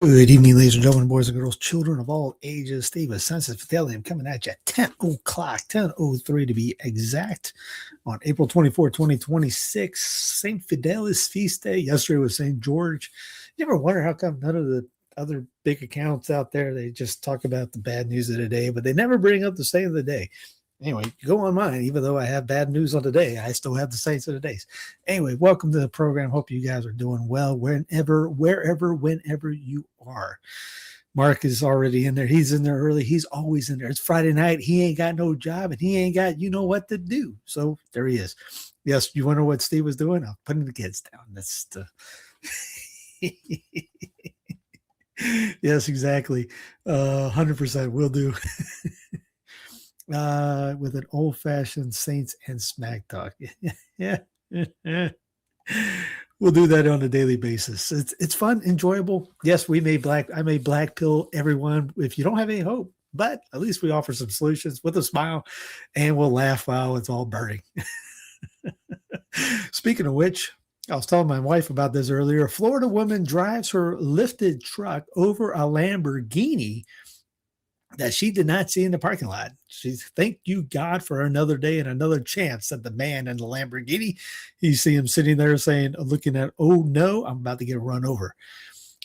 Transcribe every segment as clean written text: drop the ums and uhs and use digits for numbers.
Good evening, ladies and gentlemen, boys and girls, children of all ages. Steve with Senses Fidelity. I'm coming at you at 10 o'clock, 10:03 to be exact, on April 24, 2026, St. Fidelis feast day. Yesterday was St. George. You ever wonder how come none of the other big accounts out there, they just talk about the bad news of the day, but they never bring up the saint of the day? Anyway, go on mine. Even though I have bad news on today, I still have the saints of the days. Anyway, welcome to the program. Hope you guys are doing well whenever you are. Mark is already in there. He's in there early. He's always in there. It's Friday night. He ain't got no job and he ain't got what to do. So there he is. Yes, you wonder what Steve was doing? I'm putting the kids down. That's the yes, exactly. 100% will do. With an old-fashioned Saints and Smack talk. Yeah. We'll do that on a daily basis. It's fun, enjoyable. Yes, I may black pill everyone if you don't have any hope, but at least we offer some solutions with a smile, and we'll laugh while it's all burning. Speaking of which, I was telling my wife about this earlier. A Florida woman drives her lifted truck over a Lamborghini that she did not see in the parking lot. She thank you, God, for another day and another chance. That the man in the Lamborghini, you see him sitting there looking at, oh no, I'm about to get run over.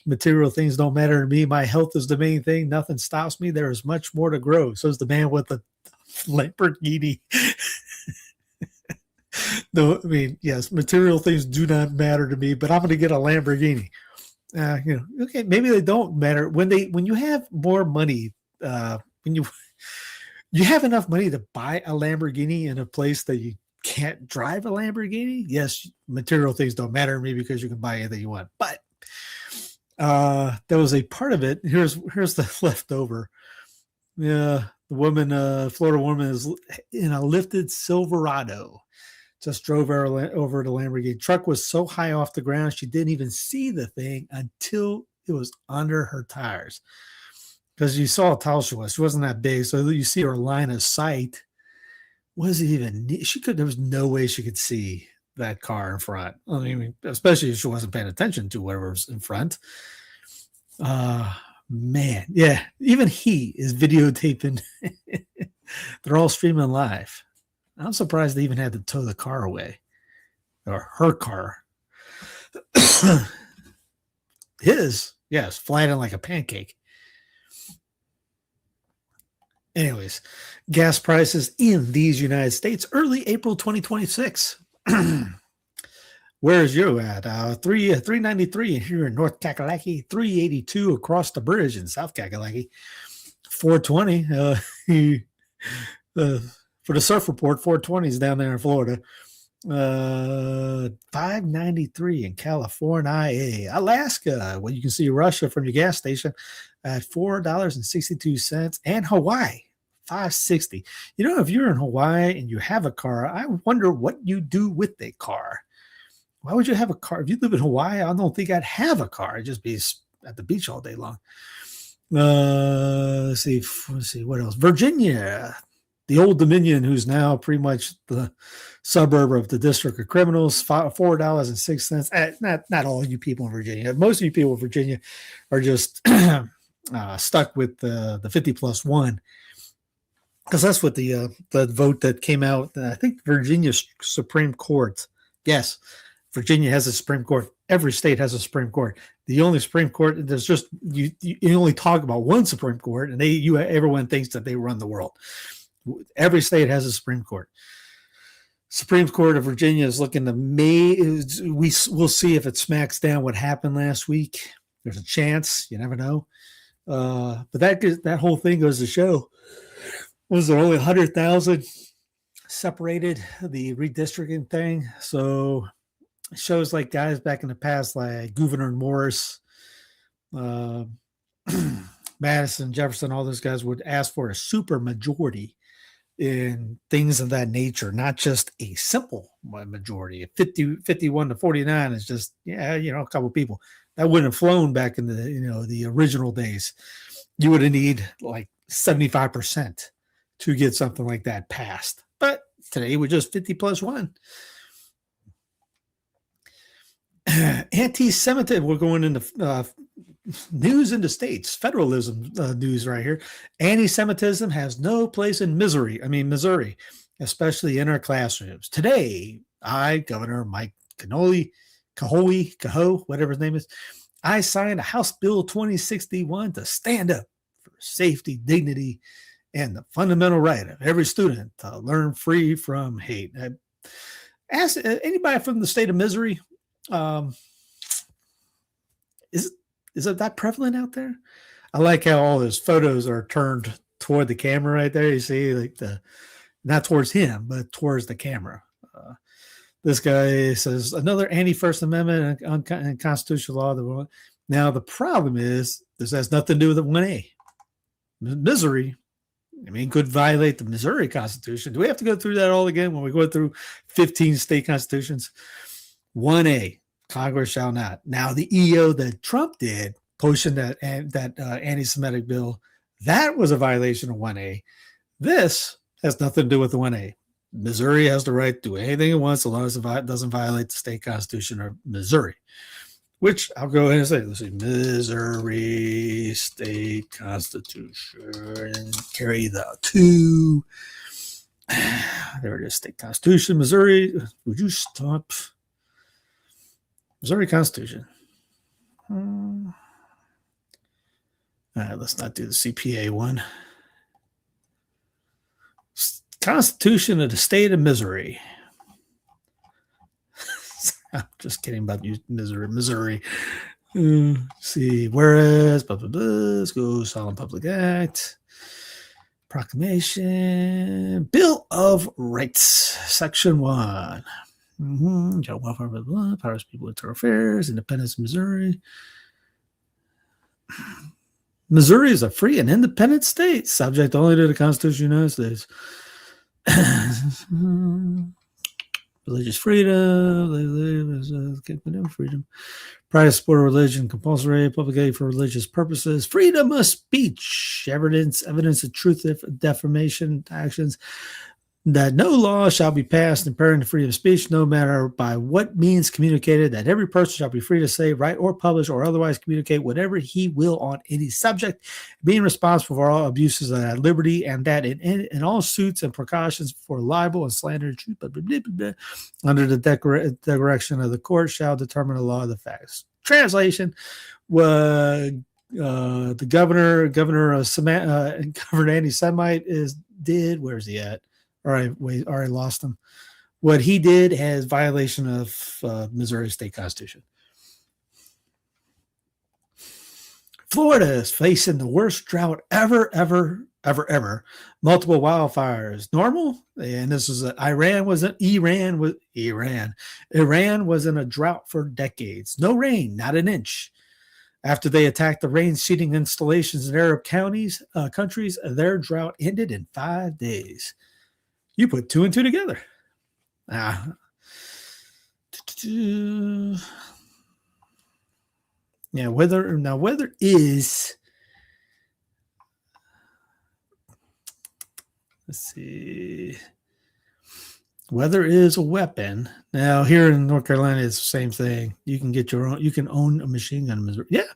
Material things don't matter to me. My health is the main thing. Nothing stops me. There is much more to grow. So is the man with the Lamborghini. No, I mean, yes, material things do not matter to me, but I'm going to get a Lamborghini. Okay, maybe they don't matter when you have more money. When you have enough money to buy a Lamborghini in a place that you can't drive a Lamborghini, yes, material things don't matter to me because you can buy anything you want. But there was a part of it. Here's the leftover. Yeah, the Florida woman is in a lifted Silverado. Just drove over the Lamborghini. Truck was so high off the ground she didn't even see the thing until it was under her tires. Because you saw how tall she was. She wasn't that big. So you see her line of sight. There was no way she could see that car in front. I mean, especially if she wasn't paying attention to whatever was in front. Man. Yeah. Even he is videotaping. They're all streaming live. I'm surprised they even had to tow the car away. Or her car. His, yes, flying like a pancake. Anyways, gas prices in these United States, early April 2026. Where's you at? $3.93 here in North Kakalaki, $3.82 across the bridge in South Kakalaki, $4.20 for the surf report. $4.20 is down there in Florida. $5.93 in California, Alaska. Well, you can see Russia from your gas station at $4.62, and Hawaii $5.60. If you're in Hawaii and you have a car, I wonder what you do with a car. Why would you have a car? If you live in Hawaii, I don't think I'd have a car. I'd just be at the beach all day long. Let's see what else. Virginia, the Old Dominion, who's now pretty much the suburb of the District of Criminals, $4.06. Not all you people in Virginia. Most of you people in Virginia are just stuck with the 50+1, because that's what the vote that came out. I think Virginia Supreme Court. Yes, Virginia has a Supreme Court. Every state has a Supreme Court. The only Supreme Court, there's just you only talk about one Supreme Court, and everyone thinks that they run the world. Every state has a Supreme Court. Supreme Court of Virginia is looking to we'll see if it smacks down what happened last week. There's a chance. You never know. But that whole thing goes to show, was there only 100,000 separated the redistricting thing? So it shows like guys back in the past, like Gouverneur Morris, Madison, Jefferson, all those guys would ask for a super majority in things of that nature, not just a simple majority. 51 to 49 is just, a couple people. That wouldn't have flown back in the original days. You would have need like 75% to get something like that passed. But today we're just 50+1. Anti-Semitism. We're going into News in the States, Federalism news right here. Anti-Semitism has no place in Missouri, especially in our classrooms. Today, Governor Mike Cahoe, whatever his name is, I signed a House Bill 2061 to stand up for safety, dignity, and the fundamental right of every student to learn free from hate. Ask anybody from the state of Missouri, is it that prevalent out there? I like how all those photos are turned toward the camera right there. You see, like not towards him, but towards the camera. This guy says another anti-First Amendment and constitutional law. Now, the problem is this has nothing to do with the 1A. Missouri, could violate the Missouri Constitution. Do we have to go through that all again when we go through 15 state constitutions? 1A, Congress shall not. Now, the EO that Trump did, pushing that anti-Semitic bill, that was a violation of 1A. This has nothing to do with the 1A. Missouri has the right to do anything it wants as long as it doesn't violate the state constitution of Missouri, which I'll go ahead and say, let's see, Missouri state constitution, carry the 2. There it is, state constitution, Missouri. Would you stop? Missouri Constitution. All right, let's not do the CPA one. Constitution of the state of Missouri. I'm just kidding about you, Missouri. See, whereas, blah, blah, blah, let's go, Solemn Public Act. Proclamation. Bill of Rights, Section 1. Job welfare, blah, blah, powers people, internal affairs, independence of Missouri. Missouri is a free and independent state, subject only to the Constitution of the United States. Religious freedom, freedom, private support of religion, compulsory public aid for religious purposes, freedom of speech, evidence of truth, defamation actions, that no law shall be passed impairing the freedom of speech, no matter by what means communicated, that every person shall be free to say, write, or publish, or otherwise communicate whatever he will on any subject, being responsible for all abuses of that liberty, and that in all suits and precautions for libel and slander and truth, under the direction of the court, shall determine the law of the facts. Translation: the governor anti-Semite did. Where's he at? All right, wait, already lost him. What he did has violation of Missouri state constitution. Florida is facing the worst drought ever. Multiple wildfires. Normal? And this is Iran was in a drought for decades. No rain, not an inch. After they attacked the rain-seeding installations in Arab countries, their drought ended in 5 days. You put 2 and 2 together. Yeah, weather is. Let's see. Weather is a weapon. Now, here in North Carolina, it's the same thing. You can get your own. You can own a machine gun in Missouri. Yeah,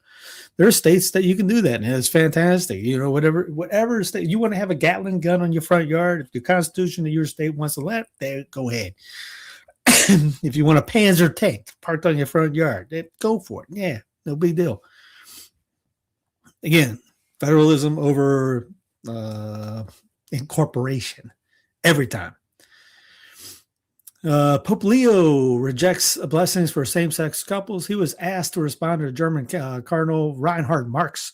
there are states that you can do that, and it's fantastic. Whatever state you want to have a Gatling gun on your front yard. If the Constitution of your state wants to let, there, go ahead. If you want a Panzer tank parked on your front yard, go for it. Yeah, no big deal. Again, federalism over incorporation every time. Pope Leo rejects blessings for same-sex couples. He was asked to respond to German Cardinal Reinhard Mark's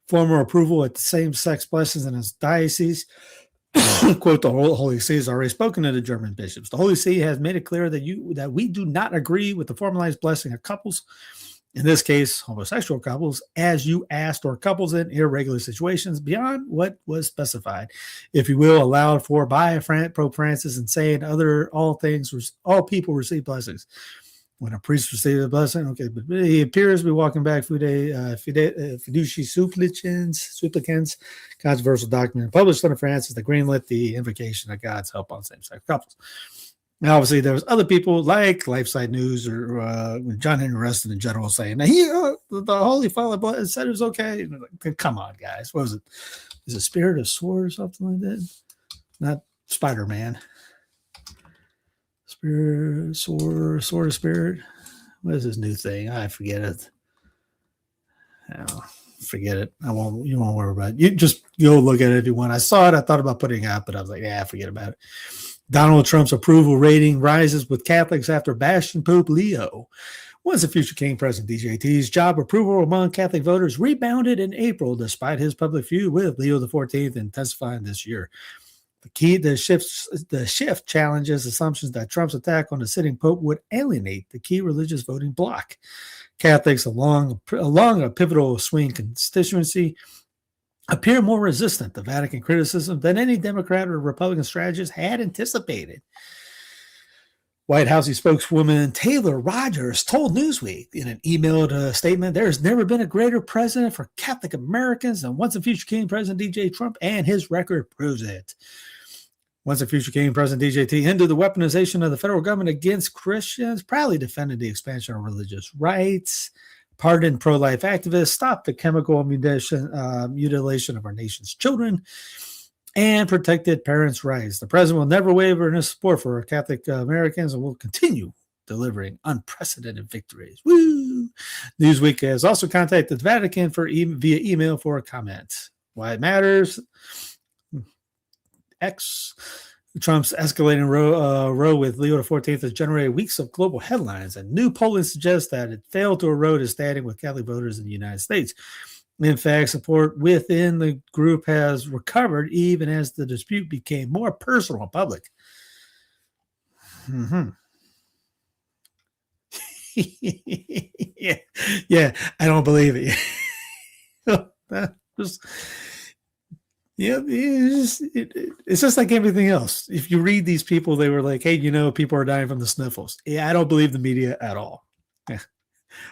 former approval at the same-sex blessings in his diocese. Quote, the Holy See has already spoken to the German bishops. The Holy See has made it clear that we do not agree with the formalized blessing of couples, in this case, homosexual couples, as you asked, or couples in irregular situations beyond what was specified, if you will, allowed for by Pope Francis, and saying all people receive blessings. When a priest receives a blessing, okay, but he appears to be walking back fiduci supplicans, controversial document published under Francis that greenlit the invocation of God's help on same-sex couples. Now, obviously, there was other people like LifeSite News or John Henry Reston in general saying, now, the Holy Father said it was okay. Like, come on, guys. What was it? Is it Spirit of Sword or something like that? Not Spider-Man. Spirit, Sword of Spirit. What is this new thing? I forget it. Oh, forget it. You won't worry about it. You just go look at it if you want. I saw it. I thought about putting it out, but I was like, yeah, forget about it. Donald Trump's approval rating rises with Catholics after bashing Pope Leo. Once the future King President DJT's job approval among Catholic voters rebounded in April, despite his public feud with Leo XIV intensifying this year. The shift challenges assumptions that Trump's attack on the sitting Pope would alienate the key religious voting bloc. Catholics along a pivotal swing constituency appear more resistant to Vatican criticism than any Democrat or Republican strategist had anticipated. White House spokeswoman Taylor Rogers told Newsweek in an emailed statement, there has never been a greater president for Catholic Americans than once a future King President DJ Trump, and his record proves it. Once a future King President DJT ended the weaponization of the federal government against Christians, proudly defended the expansion of religious rights, pardoned pro-life activists, stopped the chemical mutilation of our nation's children, and protected parents' rights. The president will never waver in his support for Catholic Americans and will continue delivering unprecedented victories. Woo! Newsweek has also contacted the Vatican via email for a comment. Why it matters. Trump's escalating row with Leo XIV has generated weeks of global headlines, and new polling suggests that it failed to erode his standing with Catholic voters in the United States. In fact, support within the group has recovered even as the dispute became more personal and public. Mm-hmm. yeah, I don't believe it. It's just like everything else. If you read these people, they were like, hey, people are dying from the sniffles. Yeah, I don't believe the media at all. Yeah.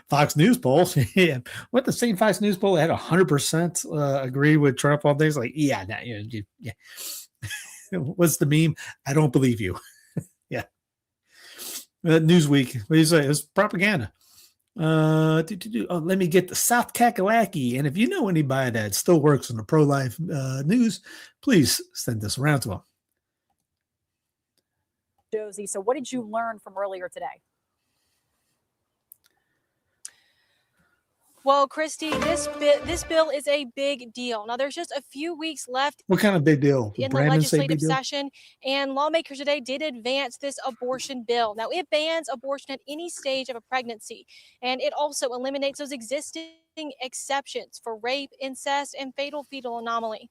Fox News poll. Yeah. What, the same Fox News poll had 100% agree with Trump all day? It's like, yeah. What's the meme? I don't believe you. Yeah. Newsweek. What do you say? It's propaganda. Let me get the South Kakalaki. And if you know anybody that still works in the pro-life news, please send this around to them. Josie, so what did you learn from earlier today? Well, Christy, this bill is a big deal. Now, there's just a few weeks left. What kind of big deal? In the legislative session, and lawmakers today did advance this abortion bill. Now, it bans abortion at any stage of a pregnancy, and it also eliminates those existing exceptions for rape, incest, and fatal fetal anomaly.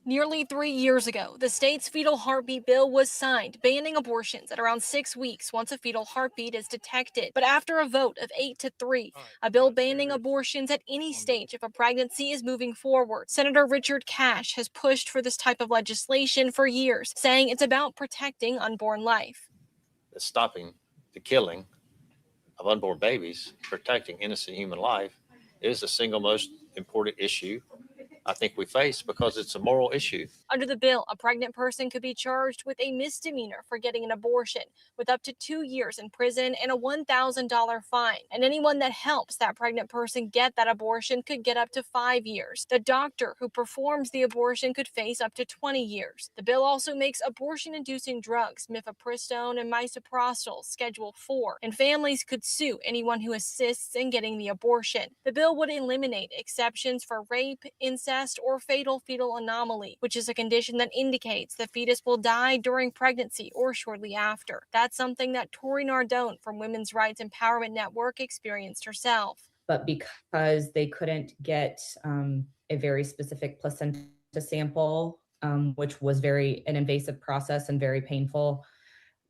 Nearly 3 years ago, the state's fetal heartbeat bill was signed, banning abortions at around 6 weeks once a fetal heartbeat is detected. But after a vote of 8-3, a bill banning abortions at any stage of a pregnancy is moving forward. Senator Richard Cash has pushed for this type of legislation for years, saying it's about protecting unborn life. Stopping the killing of unborn babies, protecting innocent human life, is the single most important issue I think we face, because it's a moral issue. Under the bill, a pregnant person could be charged with a misdemeanor for getting an abortion, with up to 2 years in prison and a $1,000 fine. And anyone that helps that pregnant person get that abortion could get up to 5 years. The doctor who performs the abortion could face up to 20 years. The bill also makes abortion-inducing drugs, mifepristone and misoprostol, Schedule 4, and families could sue anyone who assists in getting the abortion. The bill would eliminate exceptions for rape, incest, or fatal fetal anomaly, which is a condition that indicates the fetus will die during pregnancy or shortly after. That's something that Tori Nardone from Women's Rights Empowerment Network experienced herself. But because they couldn't get a very specific placenta sample, which was an invasive process and very painful,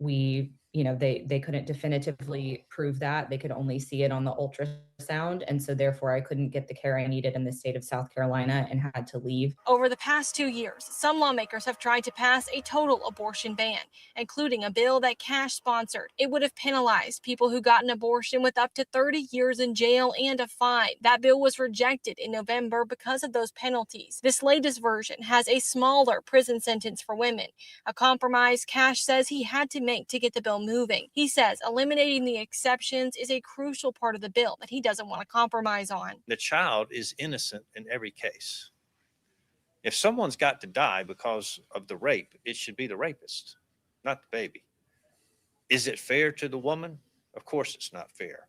we they couldn't definitively prove that. They could only see it on the ultrasound. And so therefore I couldn't get the care I needed in the state of South Carolina and had to leave. Over the past 2 years, some lawmakers have tried to pass a total abortion ban, including a bill that Cash sponsored. It would have penalized people who got an abortion with up to 30 years in jail and a fine. That bill was rejected in November because of those penalties. This latest version has a smaller prison sentence for women, a compromise Cash says he had to make to get the bill moving. He says eliminating the exceptions is a crucial part of the bill that he doesn't want to compromise on. The child is innocent in every case. If someone's got to die because of the rape, it should be the rapist, not the baby. Is it fair to the woman? Of course it's not fair.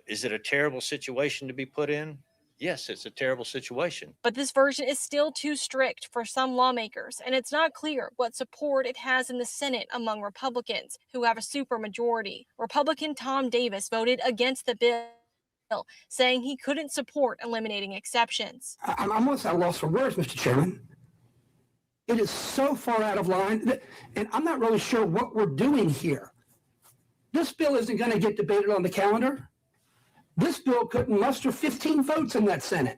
Is it a terrible situation to be put in? Yes, it's a terrible situation. But this version is still too strict for some lawmakers, and it's not clear what support it has in the Senate among Republicans, who have a supermajority. Republican Tom Davis voted against the bill, saying he couldn't support eliminating exceptions. I'm almost at a loss for words, Mr. Chairman. It is so far out of line, and I'm not really sure what we're doing here. This bill isn't going to get debated on the calendar. This bill couldn't muster 15 votes in that Senate.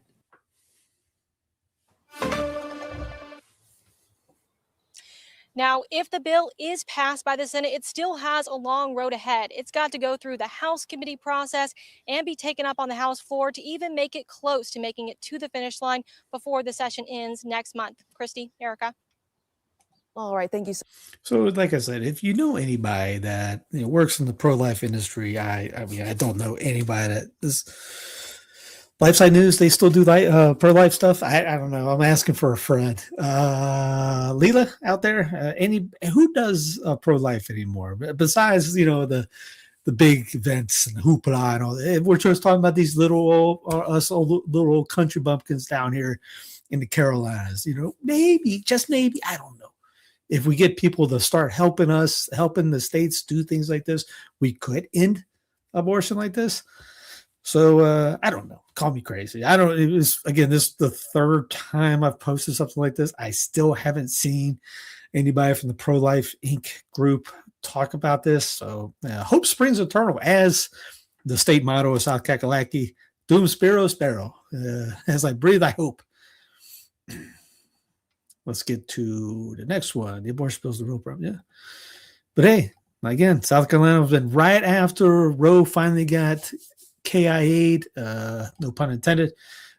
Now, if the bill is passed by the Senate, it still has a long road ahead. It's got to go through the House committee process and be taken up on the House floor to even make it close to making it to the finish line before the session ends next month. Christy, Erica. All right, thank you. So, like I said, if you know anybody that works in the pro-life industry, I mean, I don't know anybody that this LifeSite News. They still do pro-life stuff. I don't know. I'm asking for a friend. Leela out there, who does pro-life anymore? Besides, the big events and the hoopla and all that. We're just talking about these little old country bumpkins down here in the Carolinas. Maybe, just maybe, I don't know. If we get people to start helping the states do things like this, we could end abortion like this. So I don't know. Call me crazy. This is the third time I've posted something like this. I still haven't seen anybody from the Pro-Life Inc. group talk about this. So hope springs eternal, as the state motto of South Kakalaki, Dum Spiro Spero. As I breathe, I hope. Let's get to the next one. The abortion bill's the real problem. Yeah. But hey, again, South Carolina has been right after Roe finally got KIA'd, no pun intended.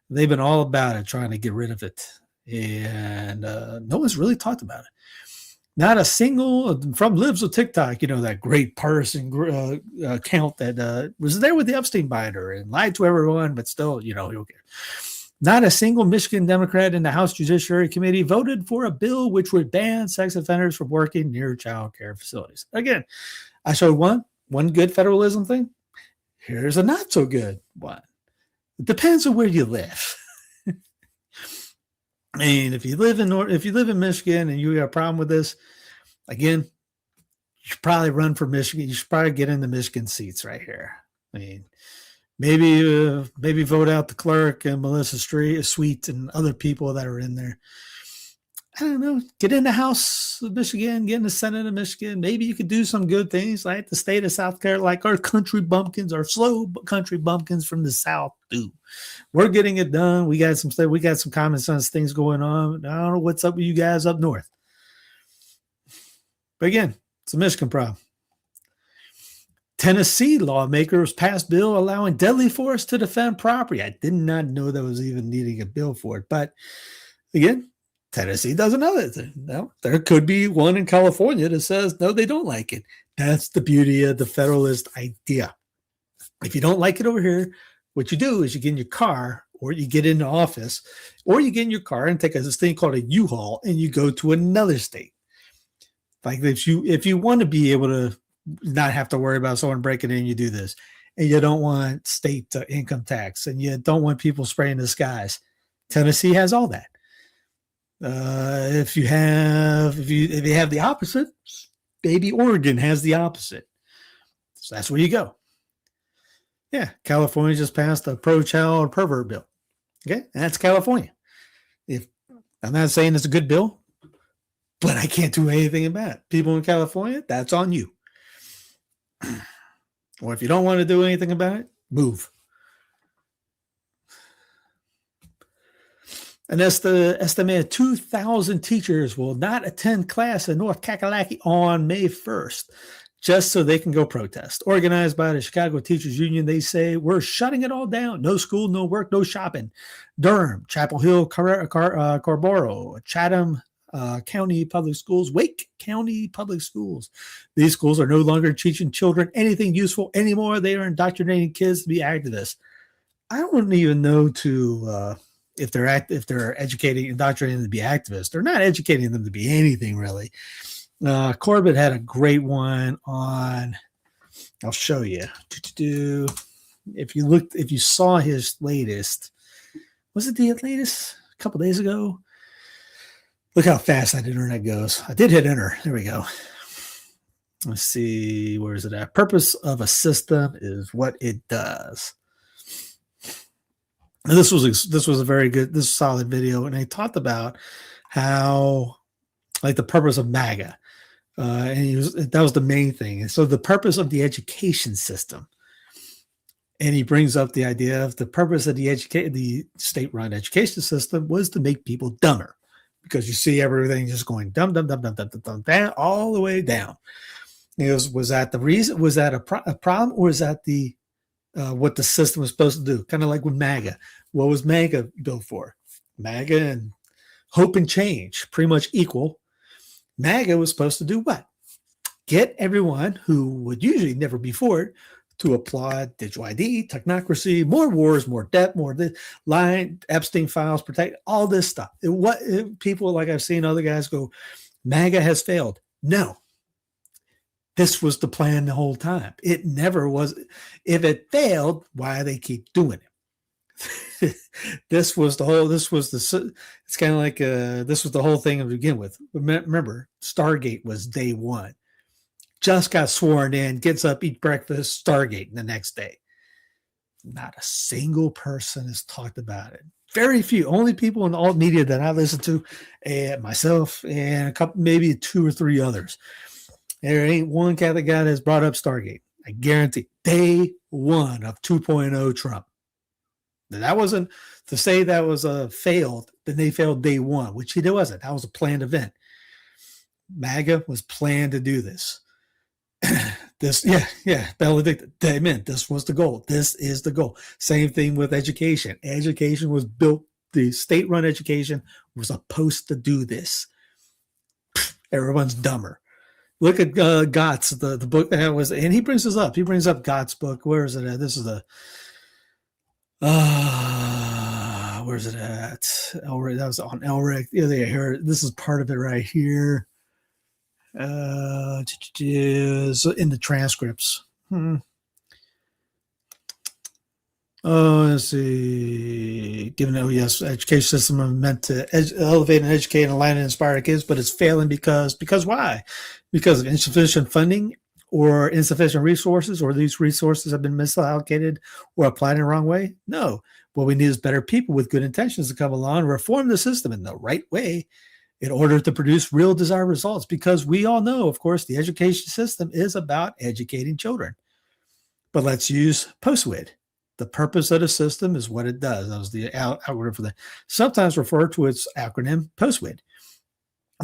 They've been all about it, trying to get rid of it. And no one's really talked about it. Not a single, from Libs of TikTok, that great partisan account that was there with the Epstein binder and lied to everyone, but still, you don't care. Not a single Michigan Democrat in the House Judiciary Committee voted for a bill which would ban sex offenders from working near child care facilities. Again, I showed one good federalism thing. Here's a not so good one. It depends on where you live. And if you live in Michigan and you got a problem with this, again, you should probably run for Michigan. You should probably get in the Michigan seats right here. I mean, maybe vote out the clerk and Melissa Sweet and other people that are in there. I don't know. Get in the House of Michigan, get in the Senate of Michigan. Maybe you could do some good things like the state of South Carolina, like our country bumpkins, our slow country bumpkins from the South do. We're getting it done. We got some common sense things going on. I don't know what's up with you guys up north. But again, it's a Michigan problem. Tennessee lawmakers passed bill allowing deadly force to defend property. I did not know that was even needing a bill for it. But again, Tennessee does another thing. Now, there could be one in California that says, no, they don't like it. That's the beauty of the Federalist idea. If you don't like it over here, what you do is you get in your car, or you get in the office, or you get in your car and take this thing called a U-Haul and you go to another state. Like if you want to be able to not have to worry about someone breaking in, you do this. And you don't want state income tax, and you don't want people spraying the skies. Tennessee has all that. If you have the opposite, maybe Oregon has the opposite. So that's where you go. Yeah, California just passed a pro-child pervert bill. Okay, that's California. If I'm not saying it's a good bill, but I can't do anything about it. People in California, that's on you. Or if you don't want to do anything about it, move. And that's the estimated 2,000 teachers will not attend class in North Kakalaki on May 1st, just so they can go protest. Organized by the Chicago Teachers Union, they say, we're shutting it all down. No school, no work, no shopping. Durham, Chapel Hill, Carborough, Chatham County Public Schools, Wake County Public Schools. These schools are no longer teaching children anything useful anymore. They are indoctrinating kids to be activists. I don't even know if they're indoctrinating them to be activists. They're not educating them to be anything really. Corbett had a great one on, I'll show you. If you saw his latest, was it the latest a couple days ago? Look how fast that internet goes. I did hit enter. There we go. Let's see, where is it at? Purpose of a system is what it does. And this was a very good, this solid video, and they talked about how, like, the purpose of MAGA, and that was the main thing. And so the purpose of the education system, and he brings up the idea of the purpose of the state-run education system was to make people dumber, because you see everything just going dumb, down, all the way down. Was that the reason? Was that a problem, or is that the what the system was supposed to do? Kind of like with MAGA. What was MAGA built for? MAGA and hope and change, pretty much equal. MAGA was supposed to do what? Get everyone who would usually never be for it to applaud digital ID, technocracy, more wars, more debt, more line, Epstein files, protect, all this stuff. People, like I've seen other guys go, MAGA has failed. No. This was the plan the whole time. It never was. If it failed, why do they keep doing it? This was the whole thing to begin with. Remember, Stargate was day one. Just got sworn in, gets up, eat breakfast, Stargate the next day. Not a single person has talked about it. Very few, only people in the alt media that I listen to, and myself and a couple, maybe 2 or 3 others. There ain't one Catholic guy that's brought up Stargate. I guarantee. Day one of 2.0 Trump. That wasn't to say that was a failed, then they failed day one, which it wasn't. That was a planned event. MAGA was planned to do this. Benedict, amen. This was the goal. This is the goal. Same thing with education. Education was built, the state-run education was supposed to do this. Everyone's dumber. Look at Gott's, the book that was, and he brings this up. He brings up Gott's book. Where is it at? This is where's it at? Elric, that was on Elric. Yeah, here. This is part of it right here. So in the transcripts. Let's see. Given that, yes, education system are meant to elevate and educate and align and inspire kids, but it's failing because why? Because of insufficient funding or insufficient resources, or these resources have been misallocated or applied in the wrong way? No. What we need is better people with good intentions to come along and reform the system in the right way in order to produce real desired results. Because we all know, of course, the education system is about educating children. But let's use PostWid. The purpose of the system is what it does. That was the algorithm for that. Sometimes referred to its acronym PostWid.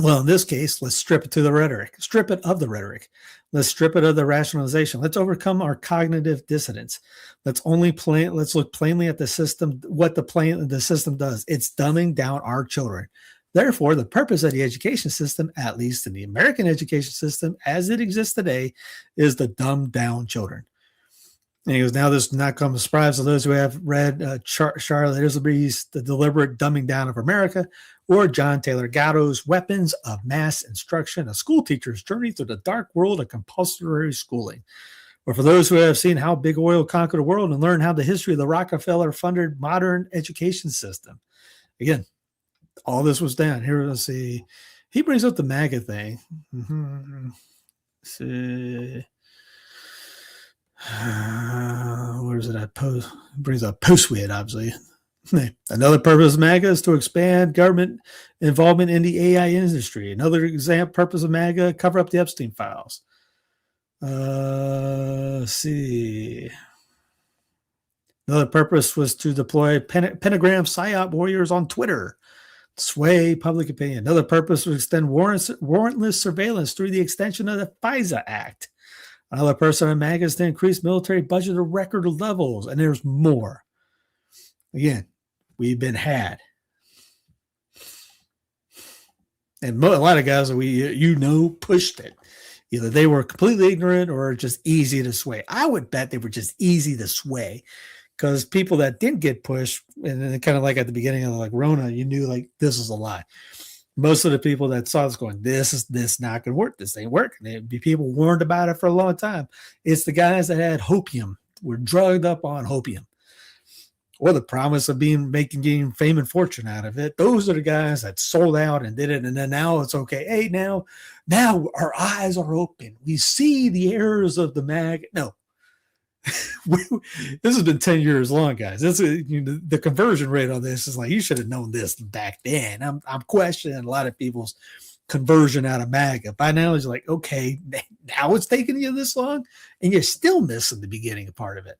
Well, in this case, let's strip it to the rhetoric. Strip it of the rhetoric. Let's strip it of the rationalization. Let's overcome our cognitive dissonance. Let's look plainly at the system, what the system does. It's dumbing down our children. Therefore, the purpose of the education system, at least in the American education system as it exists today, is to dumb down children. And he goes, now this does not come as a surprise to those who have read Charlotte Iserbyt's The Deliberate Dumbing Down of America, or John Taylor Gatto's Weapons of Mass Instruction, a school teacher's journey through the dark world of compulsory schooling. Or for those who have seen How Big Oil Conquered the World and learned how the history of the Rockefeller-funded modern education system. Again, all this was down. Here, let's see. He brings up the MAGA thing. Let's see. Where is it at? Brings up PostWid, obviously. Another purpose of MAGA is to expand government involvement in the AI industry. Another purpose of MAGA, cover up the Epstein files. Let's see. Another purpose was to deploy pentagram psyop warriors on Twitter, sway public opinion. Another purpose was to extend warrantless surveillance through the extension of the FISA Act. Another purpose of MAGA is to increase military budget to record levels, and there's more. Again, we've been had. And a lot of guys that pushed it. Either they were completely ignorant or just easy to sway. I would bet they were just easy to sway, because people that didn't get pushed, and then kind of like at the beginning of like Rona, you knew like this is a lie. Most of the people that saw this going, this not going to work. This ain't working. There'd be people warned about it for a long time. It's the guys that had hopium, were drugged up on hopium, or the promise of getting fame and fortune out of it. Those are the guys that sold out and did it. And then now it's okay. Hey, now our eyes are open. We see the errors of the MAG. No, this has been 10 years long, guys. The conversion rate on this is like, you should have known this back then. I'm questioning a lot of people's conversion out of MAGA. By now it's like, okay, now it's taking you this long and you're still missing the beginning part of it.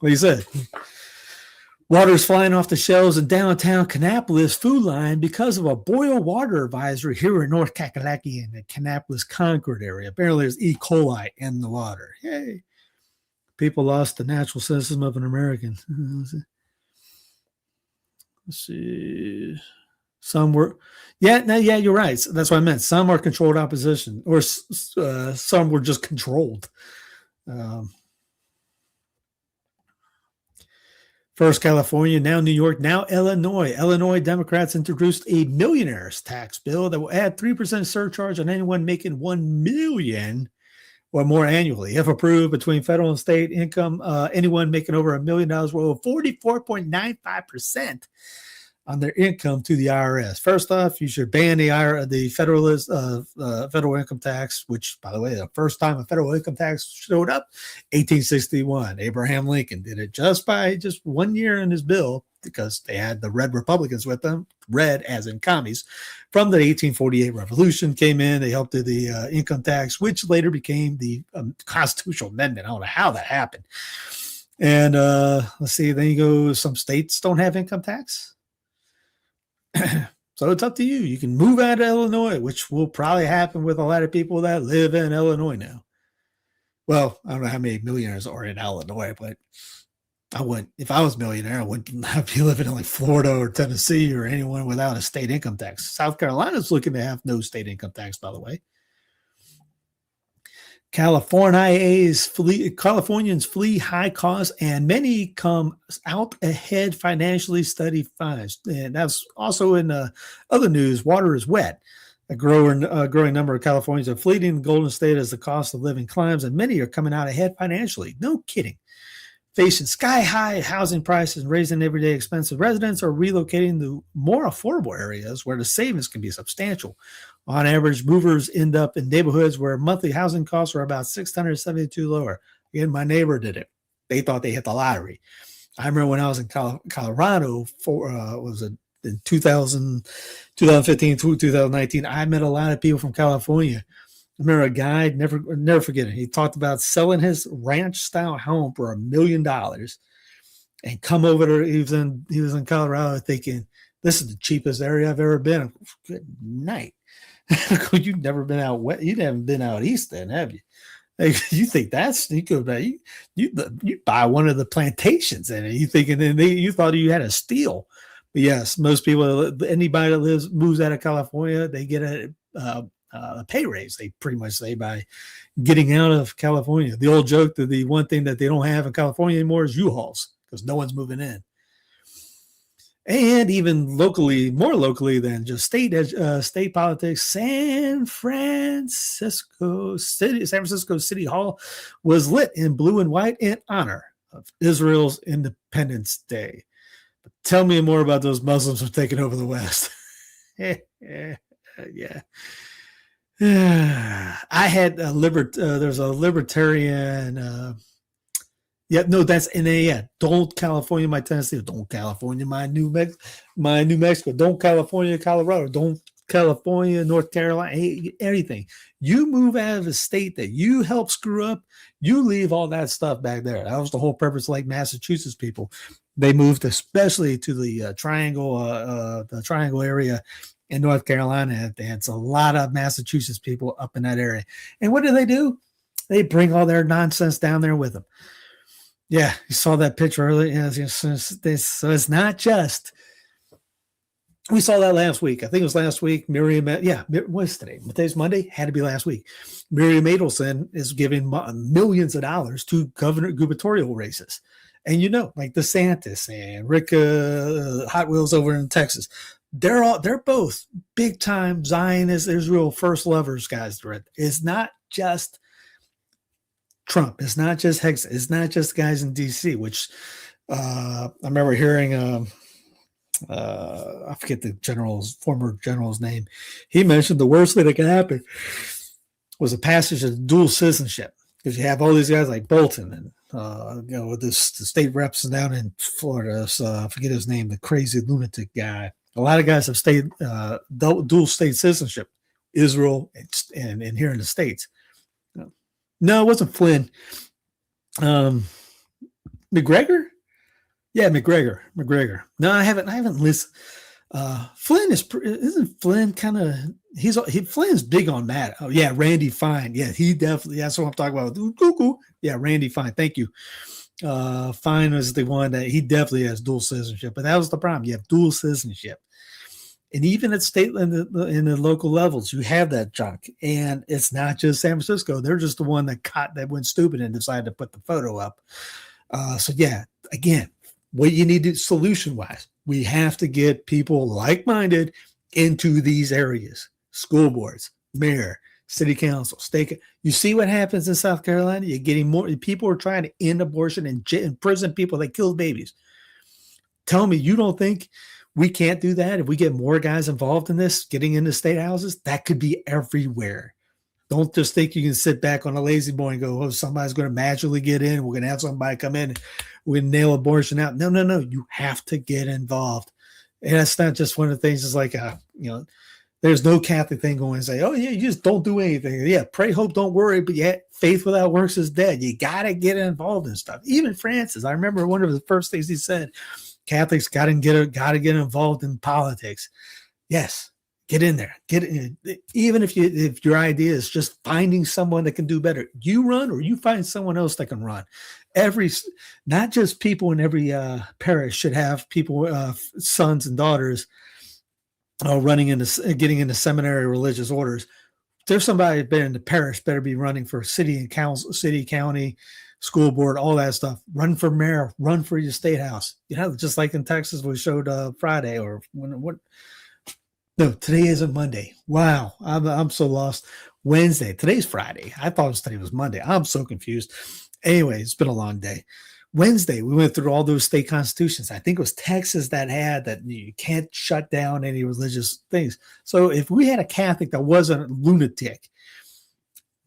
Like you said, water's flying off the shelves in downtown Kannapolis food line because of a boil water advisory here in North Kakalaki in the Kannapolis Concord area. Apparently there's E. coli in the water. Yay. People lost the natural system of an American. Let's see. Some were, you're right. That's what I meant. Some are controlled opposition, or some were just controlled. First California, now New York, now Illinois. Illinois Democrats introduced a millionaires tax bill that will add 3% surcharge on anyone making $1 million or more annually. If approved, between federal and state income, anyone making over $1 million will owe 44.95% on their income to the IRS. First off, you should ban the federal income tax, which, by the way, the first time a federal income tax showed up, 1861. Abraham Lincoln did it just 1 year in his bill, because they had the red Republicans with them, red as in commies, from the 1848 Revolution came in. They helped do the income tax, which later became the constitutional amendment. I don't know how that happened. And let's see, then you go, some states don't have income tax. So it's up to you. You can move out of Illinois, which will probably happen with a lot of people that live in Illinois now. Well, I don't know how many millionaires are in Illinois, but I wouldn't, if I was a millionaire, I wouldn't be living in like Florida or Tennessee or anyone without a state income tax. South Carolina's looking to have no state income tax, by the way. Californians flee high costs, and many come out ahead financially, study finds. And that's also in other news. Water is wet. A growing number of Californians are fleeing the Golden State as the cost of living climbs, and many are coming out ahead financially. No kidding. Facing sky-high housing prices and raising everyday expenses, residents are relocating to more affordable areas where the savings can be substantial. On average, movers end up in neighborhoods where monthly housing costs are about $672 lower. Again, my neighbor did it. They thought they hit the lottery. I remember when I was in Colorado in 2015 through 2019, I met a lot of people from California. I remember a guy, never forget it. He talked about selling his ranch-style home for $1 million and come over to. He was in Colorado thinking, this is the cheapest area I've ever been. Good night. You've never been out west. You haven't been out east, then, have you? Like, you think you buy one of the plantations and you thinking, and you thought you had a steal. But yes, most people, anybody that moves out of California, they get a pay raise. They pretty much say by getting out of California. The old joke that the one thing that they don't have in California anymore is U-Hauls, because no one's moving in. And even locally, more locally than just state politics, San Francisco City Hall was lit in blue and white in honor of Israel's Independence Day. But tell me more about those Muslims who are taking over the West. Yeah. I had there's a libertarian. That's NA. Don't California my Tennessee. Don't California my New Mexico. Don't California Colorado. Don't California, North Carolina, everything. You move out of a state that you help screw up, you leave all that stuff back there. That was the whole purpose. Like Massachusetts people, they moved especially to the triangle area in North Carolina. It's a lot of Massachusetts people up in that area. And what do? They bring all their nonsense down there with them. Yeah, you saw that picture earlier. So it's not just. We saw that last week. I think it was last week. Miriam, what's today? Today's Monday. Had to be last week. Miriam Adelson is giving millions of dollars to gubernatorial races. And like DeSantis and Rick Hot Wheels over in Texas. They're both big time Zionist Israel first lovers, guys. It's not just Trump. It's not just Hex. It's not just guys in DC, which I remember hearing I forget the former general's name. He mentioned the worst thing that could happen was a passage of dual citizenship, because you have all these guys like Bolton and with the state reps down in Florida. So I forget his name, the crazy lunatic guy. A lot of guys have dual state citizenship, Israel and here in the States. No, it wasn't Flynn. McGregor. Yeah, McGregor. No, I haven't listened. Flynn isn't Flynn kind of Flynn's big on that. Oh yeah, Randy Fine. Yeah, he definitely. That's what I'm talking about. Google. Yeah, Randy Fine. Thank you. Fine was the one that he definitely has dual citizenship, but that was the problem. You have dual citizenship, and even at state in the local levels, you have that junk. And it's not just San Francisco. They're just the one that went stupid and decided to put the photo up. So yeah, again. What you need to solution-wise, we have to get people like-minded into these areas. School boards, mayor, city council, state. You see what happens in South Carolina? You're getting more people are trying to end abortion and imprison people that kill babies. Tell me you don't think we can't do that if we get more guys involved in this, getting into state houses? That could be everywhere. Don't just think you can sit back on a lazy boy and go, oh, somebody's going to magically get in. We're going to have somebody come in. We're going to nail abortion out. No. You have to get involved. And that's not just one of the things. It's like, there's no Catholic thing going and say, oh, yeah, you just don't do anything. Yeah, pray, hope, don't worry. But yet faith without works is dead. You got to get involved in stuff. Even Francis, I remember one of the first things he said, Catholics got to get involved in politics. Yes. Get in there. Get in. Even if your idea is just finding someone that can do better, you run or you find someone else that can run. Not just people in every parish should have people, sons and daughters, getting into seminary religious orders. There's somebody been in the parish better be running for city and council, city, county, school board, all that stuff. Run for mayor. Run for your state house. Just like in Texas, we showed Friday or what. No, today isn't Monday. Wow, I'm so lost. Wednesday. Today's Friday. I thought today was Monday. I'm so confused. Anyway, it's been a long day. Wednesday, we went through all those state constitutions. I think it was Texas that had that you can't shut down any religious things. So if we had a Catholic that wasn't a lunatic,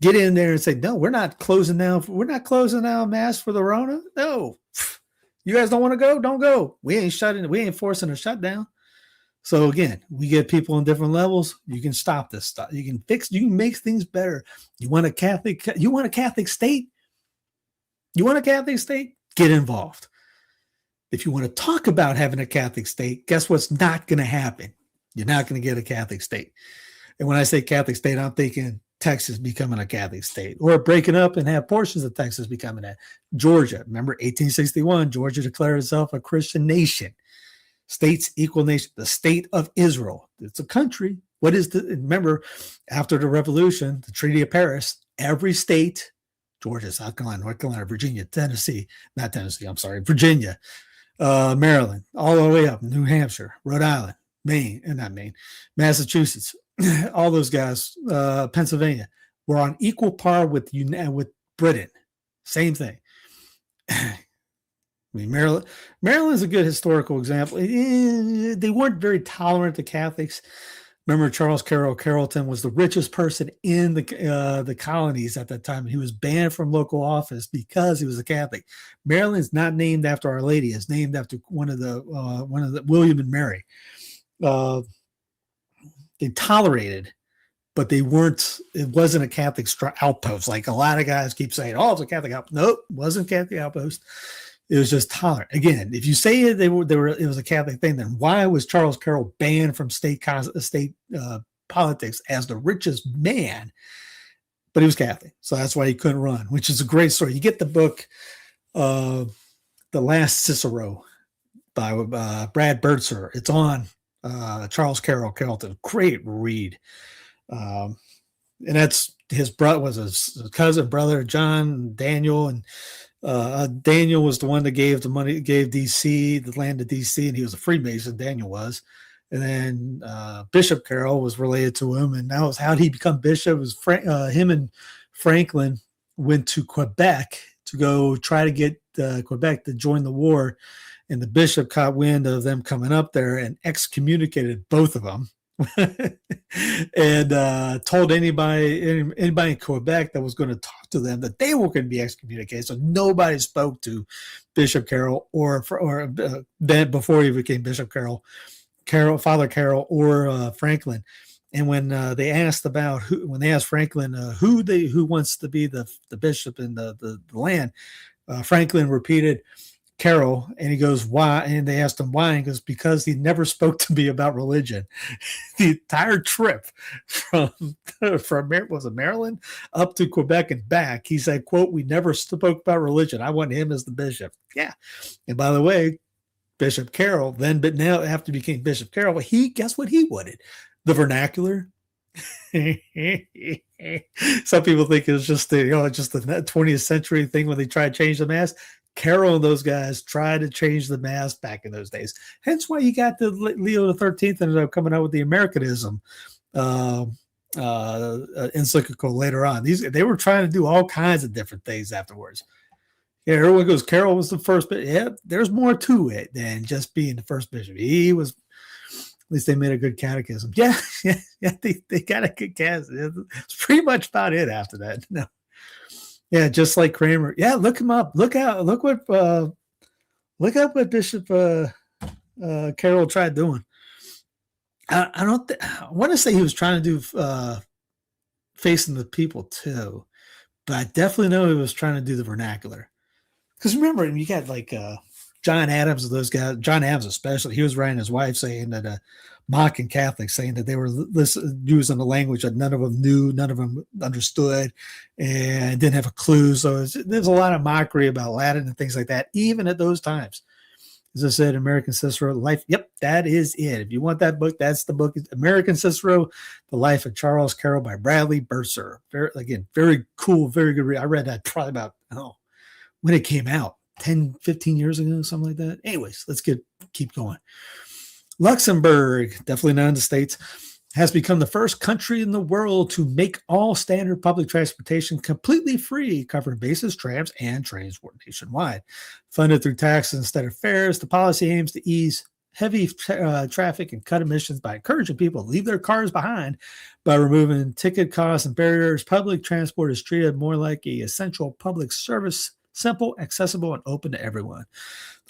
get in there and say, no, we're not closing down. We're not closing down mass for the Rona. No, you guys don't want to go? Don't go. We ain't forcing a shutdown. So again, we get people on different levels. You can stop this stuff. You can make things better. You want a Catholic state? You want a Catholic state? Get involved. If you want to talk about having a Catholic state, guess what's not going to happen? You're not going to get a Catholic state. And when I say Catholic state, I'm thinking Texas becoming a Catholic state, or breaking up and have portions of Texas becoming that. Georgia, remember 1861, Georgia declared itself a Christian nation. States equal nation, the state of Israel. It's a country. Remember, after the revolution, the Treaty of Paris, every state, Georgia, South Carolina, North Carolina, Virginia, Virginia, Maryland, all the way up, New Hampshire, Rhode Island, Massachusetts, all those guys, Pennsylvania, were on equal par with Britain. Same thing. I mean, Maryland's a good historical example. They weren't very tolerant to Catholics. Remember, Charles Carrollton was the richest person in the colonies at that time. He was banned from local office because he was a Catholic. Maryland's not named after Our Lady; it's named after one of the William and Mary. they tolerated, but they weren't. It wasn't a Catholic outpost like a lot of guys keep saying. Oh, it's a Catholic outpost. Nope, it wasn't a Catholic outpost. It was just tolerant. Again, if you say it, it was a Catholic thing, then why was Charles Carroll banned from state politics as the richest man? But he was Catholic, so that's why he couldn't run, which is a great story. You get the book, The Last Cicero by Brad Burtser. It's on Charles Carrollton. Great read. And that's his brother, was his cousin, brother, John, Daniel, and Daniel was the one that gave the money, gave DC the land to DC, and he was a Freemason. Daniel was, and then Bishop Carroll was related to him, and that was how he become bishop. It was him and Franklin went to Quebec to go try to get Quebec to join the war, and the bishop caught wind of them coming up there and excommunicated both of them. And told anybody in Quebec that was going to talk to them that they were going to be excommunicated. So nobody spoke to Bishop Carroll or then before he became Bishop Carroll, Father Carroll, or Franklin. And when they asked about when they asked Franklin who wants to be the bishop in the land, Franklin repeated Carroll, and he goes, why? And they asked him why, and he goes, because he never spoke to me about religion. The entire trip from was it Maryland up to Quebec and back, he said, quote, we never spoke about religion. I want him as the bishop. Yeah. And by the way, Bishop Carroll then, but now after he became Bishop Carroll, guess what he wanted? The vernacular. Some people think it was just the 20th century thing when they tried to change the mass. Carroll and those guys tried to change the mass back in those days. Hence why you got the Leo XIII ended up coming out with the Americanism encyclical later on. They were trying to do all kinds of different things afterwards. Yeah, everyone goes, Carroll was the first, but yeah, there's more to it than just being the first bishop. He was, at least they made a good catechism. Yeah, they got a good catechism. It's pretty much about it after that. No. Yeah, just like Kramer. Yeah, look him up. Look up what Bishop Carroll tried doing. I want to say he was trying to do facing the people too, but I definitely know he was trying to do the vernacular. Because remember, you got like John Adams and those guys. John Adams especially, he was writing his wife saying that mocking Catholics, saying that they were using a language that none of them knew, none of them understood, and didn't have a clue. So there's a lot of mockery about Latin and things like that, even at those times. As I said, American Cicero, Life. Yep, that is it. If you want that book, that's the book. American Cicero, The Life of Charles Carroll by Bradley Burtser. Very cool, very good read. I read that probably about, when it came out, 10, 15 years ago, something like that. Anyways, let's keep going. Luxembourg, definitely not in the States, has become the first country in the world to make all standard public transportation completely free, covering buses, trams, and trains nationwide. Funded through taxes instead of fares, the policy aims to ease heavy traffic and cut emissions by encouraging people to leave their cars behind. By removing ticket costs and barriers, public transport is treated more like an essential public service, simple, accessible, and open to everyone.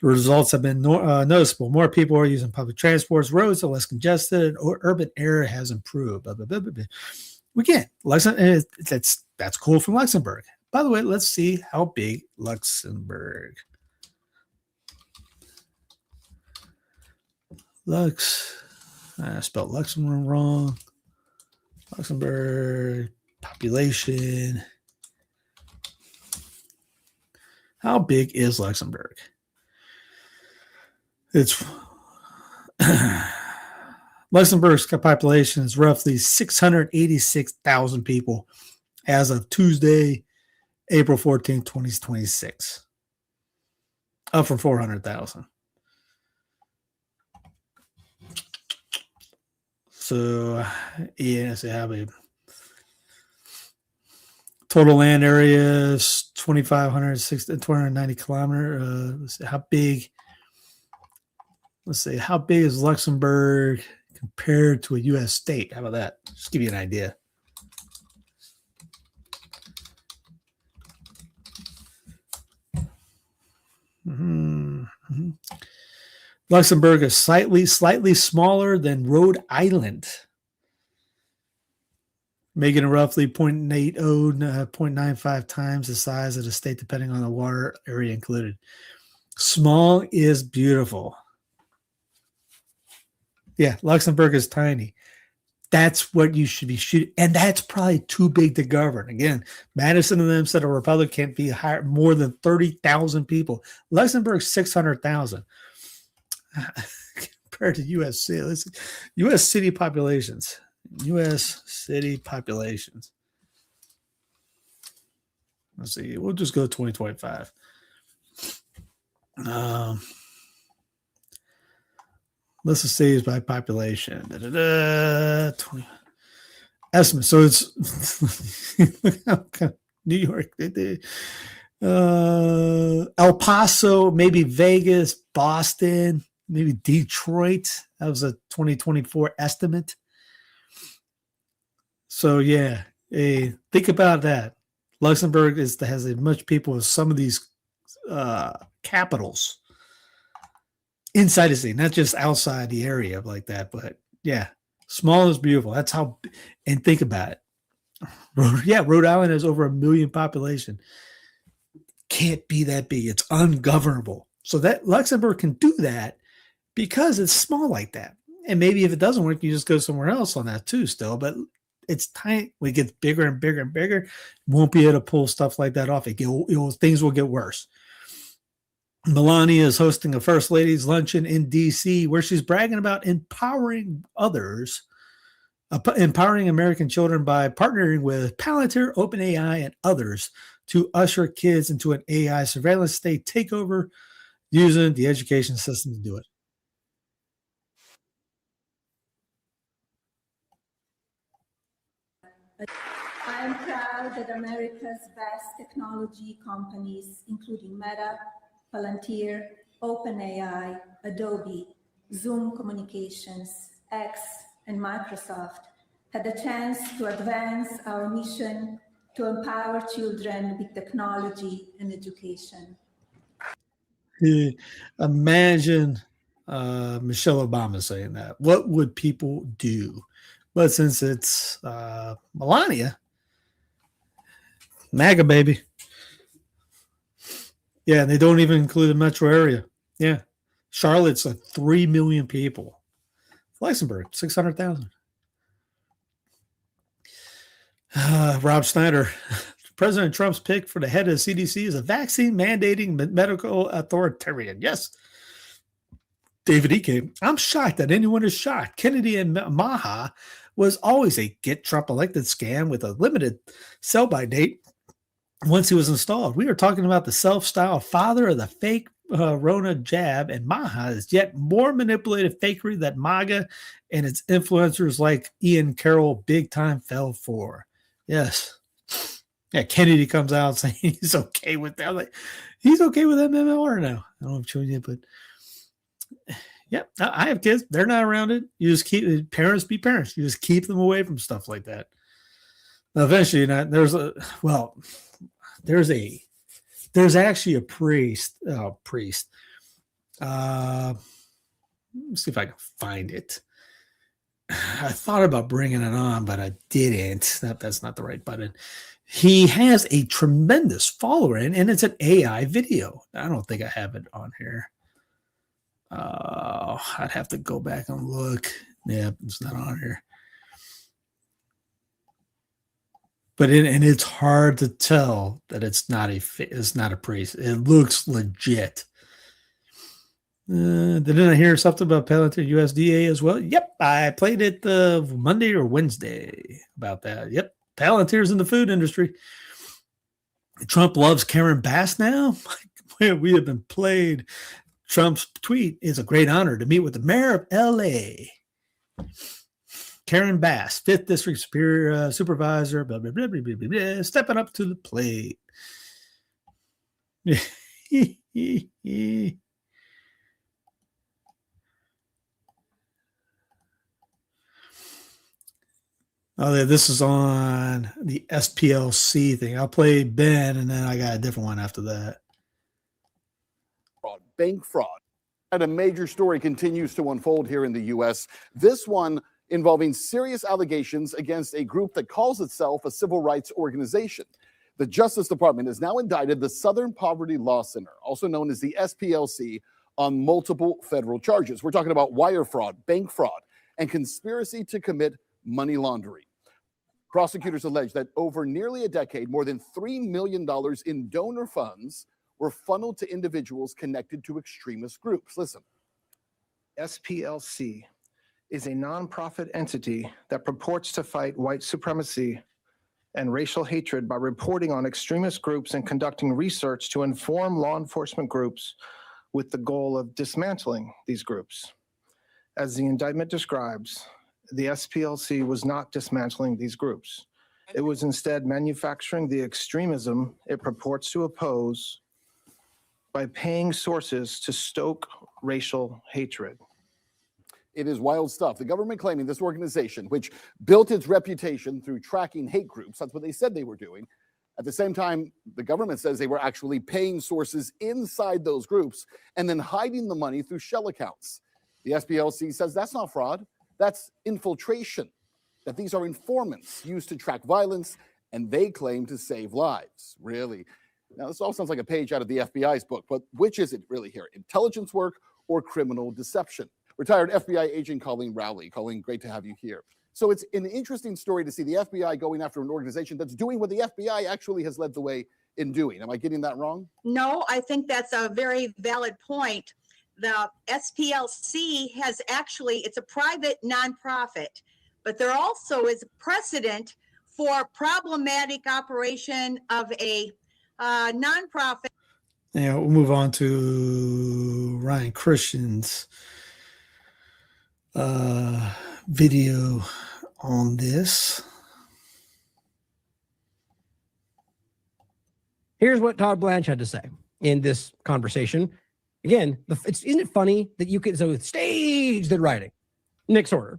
The results have been noticeable. More people are using public transports, roads are less congested, and urban air has improved. Again, that's cool from Luxembourg. By the way, let's see how big Luxembourg. I spelled Luxembourg wrong. Luxembourg population. How big is Luxembourg? Luxembourg's population is roughly 686,000 people as of Tuesday, April 14, 2026. Up from 400,000. So, yes, they have a total land area is 2,590 kilometers. Let's see how big. Let's see how big is Luxembourg compared to a U.S. state. How about that? Just give you an idea. Luxembourg is slightly smaller than Rhode Island. making it roughly 0.80, 0.95 times the size of the state, depending on the water area included. Small is beautiful. Yeah, Luxembourg is tiny. That's what you should be shooting. And that's probably too big to govern. Again, Madison and them said a republic can't be higher, more than 30,000 people. Luxembourg, 600,000. Compared to U.S. cities. U.S. city populations. U.S. city populations. Let's see. We'll just go 2025. Let's just say it's by population. 20. Estimate. So it's New York. El Paso, maybe Vegas, Boston, maybe Detroit. That was a 2024 estimate. So yeah, think about that. Luxembourg has as much people as some of these capitals inside the city, not just outside the area like that. But yeah, small is beautiful. That's how. And think about it. Rhode Island has over 1 million population. Can't be that big. It's ungovernable. So that Luxembourg can do that because it's small like that. And maybe if it doesn't work, you just go somewhere else on that too still. But it's tiny. When it gets bigger and bigger and bigger, won't be able to pull stuff like that off. Things will get worse. Melania is hosting a First Ladies Luncheon in D.C. where she's bragging about empowering others, empowering American children by partnering with Palantir, OpenAI, and others to usher kids into an AI surveillance state takeover using the education system to do it. I am proud that America's best technology companies, including Meta, Palantir, OpenAI, Adobe, Zoom Communications, X, and Microsoft, had the chance to advance our mission to empower children with technology and education. Imagine Michelle Obama saying that. What would people do? But since it's Melania, MAGA baby. Yeah, they don't even include the metro area. Yeah. Charlotte's like 3 million people. Luxembourg, 600,000. Rob Schneider. President Trump's pick for the head of the CDC is a vaccine mandating medical authoritarian. Yes. David Ike. I'm shocked that anyone is shocked. Kennedy and Maha was always a get Trump elected scam with a limited sell-by date once he was installed. We are talking about the self-styled father of the fake Rona jab, and Maha is yet more manipulated fakery that MAGA and its influencers like Ian Carroll big time fell for. Yes. Yeah, Kennedy comes out saying he's okay with that. Like, he's okay with MMR now. I don't know if I'm showing you, but yeah, I have kids. They're not around it. You just keep parents be parents. You just keep them away from stuff like that. Now, eventually, there's actually a priest. Let's see if I can find it. I thought about bringing it on, but I didn't. That's not the right button. He has a tremendous following, and it's an AI video. I don't think I have it on here. I'd have to go back and look. Yeah, it's not on here. But it's hard to tell that it's not a priest. It looks legit. Didn't I hear something about Palantir USDA as well? Yep, I played it Monday or Wednesday about that. Yep, Palantir's in the food industry. Trump loves Karen Bass now. We have been played. Trump's tweet is a great honor to meet with the mayor of L.A., Karen Bass, 5th District Superior Supervisor, blah, blah, blah, blah, blah, blah, stepping up to the plate. Oh, this is on the SPLC thing. I'll play Ben, and then I got a different one after that. Bank fraud. And a major story continues to unfold here in the U.S. This one involving serious allegations against a group that calls itself a civil rights organization. The Justice Department has now indicted the Southern Poverty Law Center, also known as the SPLC, on multiple federal charges. We're talking about wire fraud, bank fraud, and conspiracy to commit money laundering. Prosecutors allege that over nearly a decade, more than $3 million in donor funds were funneled to individuals connected to extremist groups. Listen. SPLC is a nonprofit entity that purports to fight white supremacy and racial hatred by reporting on extremist groups and conducting research to inform law enforcement groups with the goal of dismantling these groups. As the indictment describes, the SPLC was not dismantling these groups. It was instead manufacturing the extremism it purports to oppose by paying sources to stoke racial hatred. It is wild stuff. The government claiming this organization, which built its reputation through tracking hate groups, that's what they said they were doing. At the same time, the government says they were actually paying sources inside those groups and then hiding the money through shell accounts. The SPLC says that's not fraud, that's infiltration, that these are informants used to track violence, and they claim to save lives. Really? Now, this all sounds like a page out of the FBI's book, but which is it really here? Intelligence work or criminal deception? Retired FBI agent Colleen Rowley. Colleen, great to have you here. So it's an interesting story to see the FBI going after an organization that's doing what the FBI actually has led the way in doing. Am I getting that wrong? No, I think that's a very valid point. The SPLC has actually, it's a private nonprofit, but there also is precedent for problematic operation of a nonprofit. Now we'll move on to Ryan Christian's video on this. Here's what Todd Blanche had to say in this conversation. Again, isn't it funny that you could, so stage the writing, Nick's order,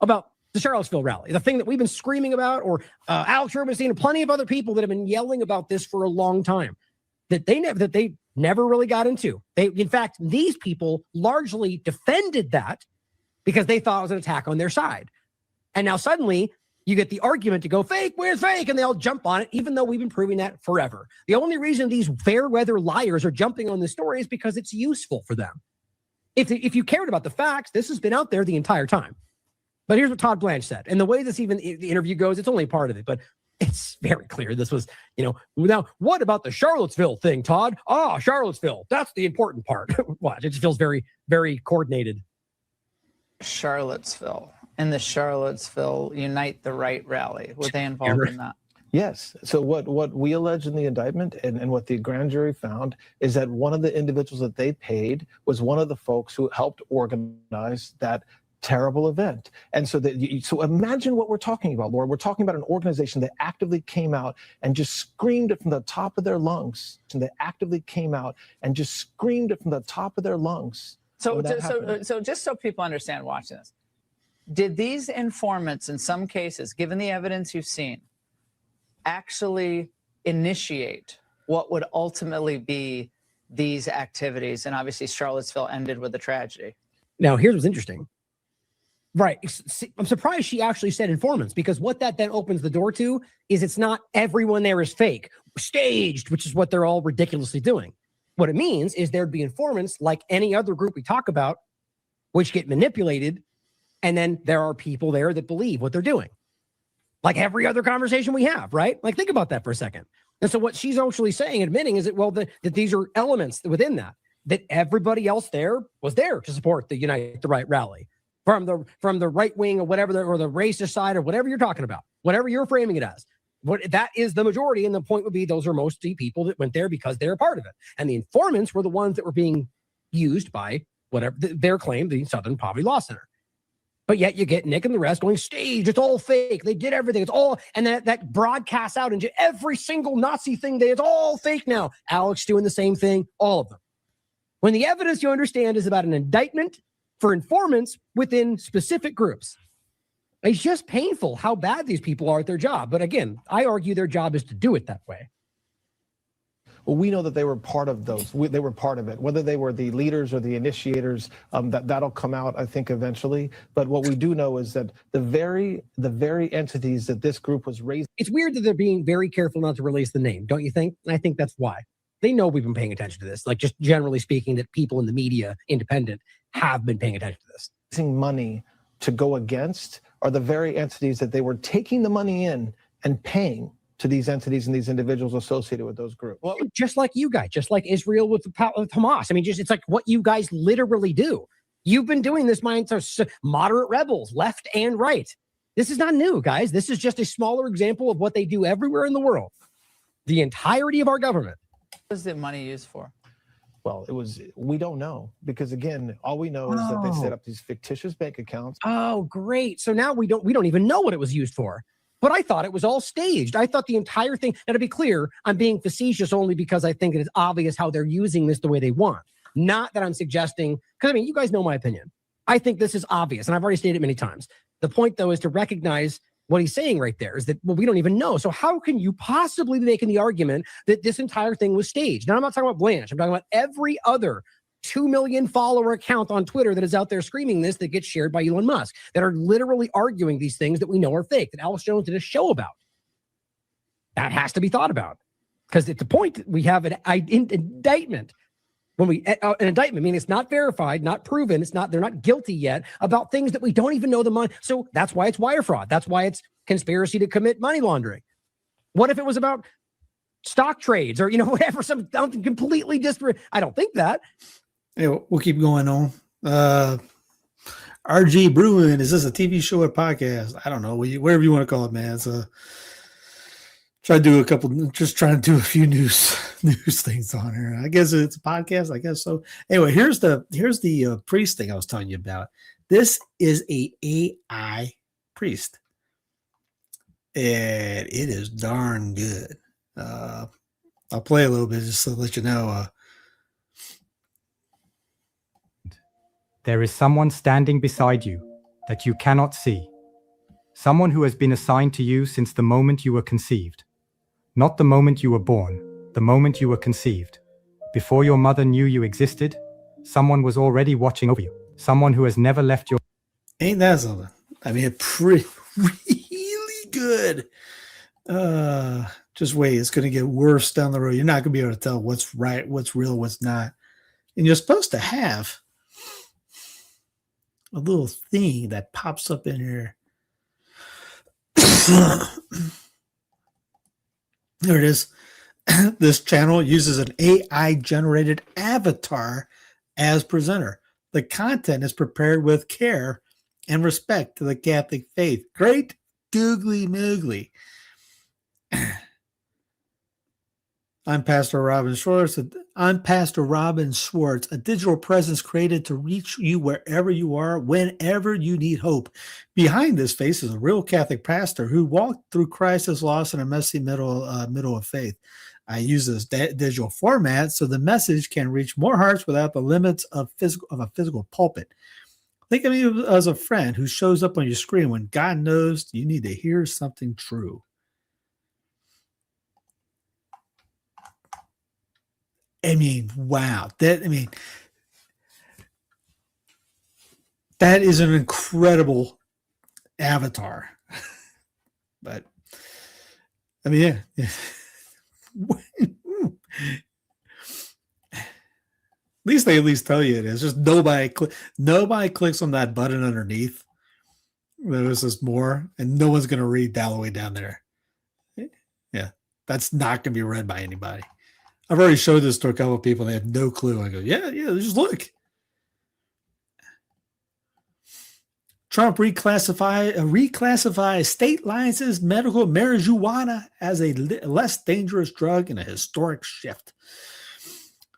about the Charlottesville rally, the thing that we've been screaming about, or Alex Rubinstein and plenty of other people that have been yelling about this for a long time, that they never really got into. In fact, these people largely defended that because they thought it was an attack on their side. And now suddenly you get the argument to go fake, where's fake? And they all jump on it, even though we've been proving that forever. The only reason these fair weather liars are jumping on this story is because it's useful for them. If you cared about the facts, this has been out there the entire time. But here's what Todd Blanche said. And the way this the interview goes, it's only part of it, but it's very clear. This was, now what about the Charlottesville thing, Todd? Oh, Charlottesville. That's the important part. Watch, it just feels very, very coordinated. Charlottesville and the Charlottesville Unite the Right rally. Were they involved in that? Yes. So what we allege in the indictment and what the grand jury found is that one of the individuals that they paid was one of the folks who helped organize that terrible event. And so so imagine what we're talking about, Laura. We're talking about an organization that actively came out and just screamed it from the top of their lungs. And they actively came out and just screamed it from the top of their lungs. So just so people understand watching this, did these informants in some cases, given the evidence you've seen, actually initiate what would ultimately be these activities? And obviously Charlottesville ended with a tragedy. Now, here's what's interesting. Right. I'm surprised she actually said informants, because what that then opens the door to is it's not everyone there is fake, staged, which is what they're all ridiculously doing. What it means is there'd be informants like any other group we talk about, which get manipulated. And then there are people there that believe what they're doing. Like every other conversation we have, right? Like, think about that for a second. And so what she's actually saying, admitting, is that, that these are elements within that everybody else there was there to support the Unite the Right rally from the right wing or whatever, or the racist side or whatever you're talking about, whatever you're framing it as. That is the majority. And the point would be those are mostly people that went there because they're a part of it. And the informants were the ones that were being used by whatever their claim, the Southern Poverty Law Center. But yet you get Nick and the rest going, stage, it's all fake. They did everything. It's all, and that broadcasts out into every single Nazi thing. It's all fake now. Alex doing the same thing, all of them. When the evidence, you understand, is about an indictment for informants within specific groups. It's just painful how bad these people are at their job. But again, I argue their job is to do it that way. Well, we know that they were part of those. They were part of it. Whether they were the leaders or the initiators, that'll come out, I think, eventually. But what we do know is that the very entities that this group was raised. It's weird that they're being very careful not to release the name, don't you think? And I think that's why. They know we've been paying attention to this. Like, just generally speaking, that people in the media, independent, have been paying attention to this. Raising money to go against are the very entities that they were taking the money in and paying to these entities and these individuals associated with those groups. Well, just like you guys, just like Israel with Hamas. I mean, it's like what you guys literally do. You've been doing this, moderate rebels, left and right. This is not new, guys. This is just a smaller example of what they do everywhere in the world. The entirety of our government. What was the money used for? Well, we don't know, because again, all we know is that they set up these fictitious bank accounts. Oh, great. So now we don't even know what it was used for. But I thought it was all staged. I thought the entire thing, now to be clear, I'm being facetious only because I think it is obvious how they're using this the way they want. Not that I'm suggesting, because I mean, you guys know my opinion. I think this is obvious, and I've already stated it many times. The point, though, is to recognize what he's saying right there is that, well, we don't even know. So how can you possibly be making the argument that this entire thing was staged? Now, I'm not talking about Blanche. I'm talking about every other 2 million follower account on Twitter that is out there screaming this, that gets shared by Elon Musk, that are literally arguing these things that we know are fake, that Alex Jones did a show about. That has to be thought about. Because at the point we have an indictment, when we an indictment, meaning it's not verified, not proven, they're not guilty yet about things that we don't even know the money. So that's why it's wire fraud. That's why it's conspiracy to commit money laundering. What if it was about stock trades or, whatever, something completely disparate? I don't think that. Anyway, we'll keep going on. RG Bruin, is this a TV show or podcast? I don't know. Whatever you want to call it, man. It's trying to do a few news things on here. I guess it's a podcast. I guess so. Anyway, here's the priest thing I was telling you about. This is a AI priest, and it is darn good. I'll play a little bit just to let you know. There is someone standing beside you that you cannot see. Someone who has been assigned to you since the moment you were conceived. Not the moment you were born, the moment you were conceived. Before your mother knew you existed, someone was already watching over you. Someone who has never left your... Ain't that something? I mean, really good. Just wait, it's going to get worse down the road. You're not going to be able to tell what's right, what's real, what's not. And you're supposed to have a little thing that pops up in here. There it is. This channel uses an AI-generated avatar as presenter. The content is prepared with care and respect to the Catholic faith. Great googly moogly. I'm Pastor Robin Schwartz. A digital presence created to reach you wherever you are, whenever you need hope. Behind this face is a real Catholic pastor who walked through crisis, loss, in a messy middle of faith. I use this digital format so the message can reach more hearts without the limits of a physical pulpit. Think of me as a friend who shows up on your screen when God knows you need to hear something true. I mean, wow. That is an incredible avatar. But I mean, yeah. At least they tell you it is. Just nobody clicks on that button underneath. There was just more, and no one's going to read all the way down there. Yeah, that's not going to be read by anybody. I've already showed this to a couple of people. They have no clue. I go, yeah, just look. Trump reclassify state licensed medical marijuana as a less dangerous drug in a historic shift.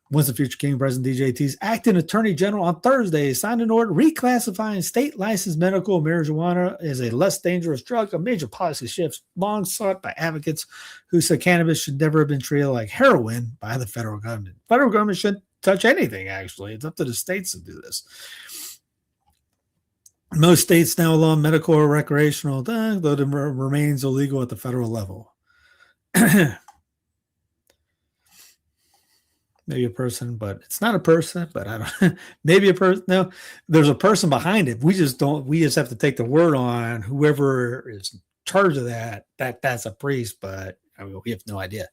Once the future King President DJT's acting attorney general on Thursday signed an order reclassifying state licensed medical marijuana as a less dangerous drug, a major policy shift long sought by advocates who said cannabis should never have been treated like heroin by the federal government. Federal government shouldn't touch anything, actually. It's up to the states to do this. Most states now allow medical or recreational, though it remains illegal at the federal level. maybe a person, but it's not a person, but I don't, maybe a person. No, there's a person behind it. We just have to take the word on whoever is in charge of that's a priest, but I mean, we have no idea.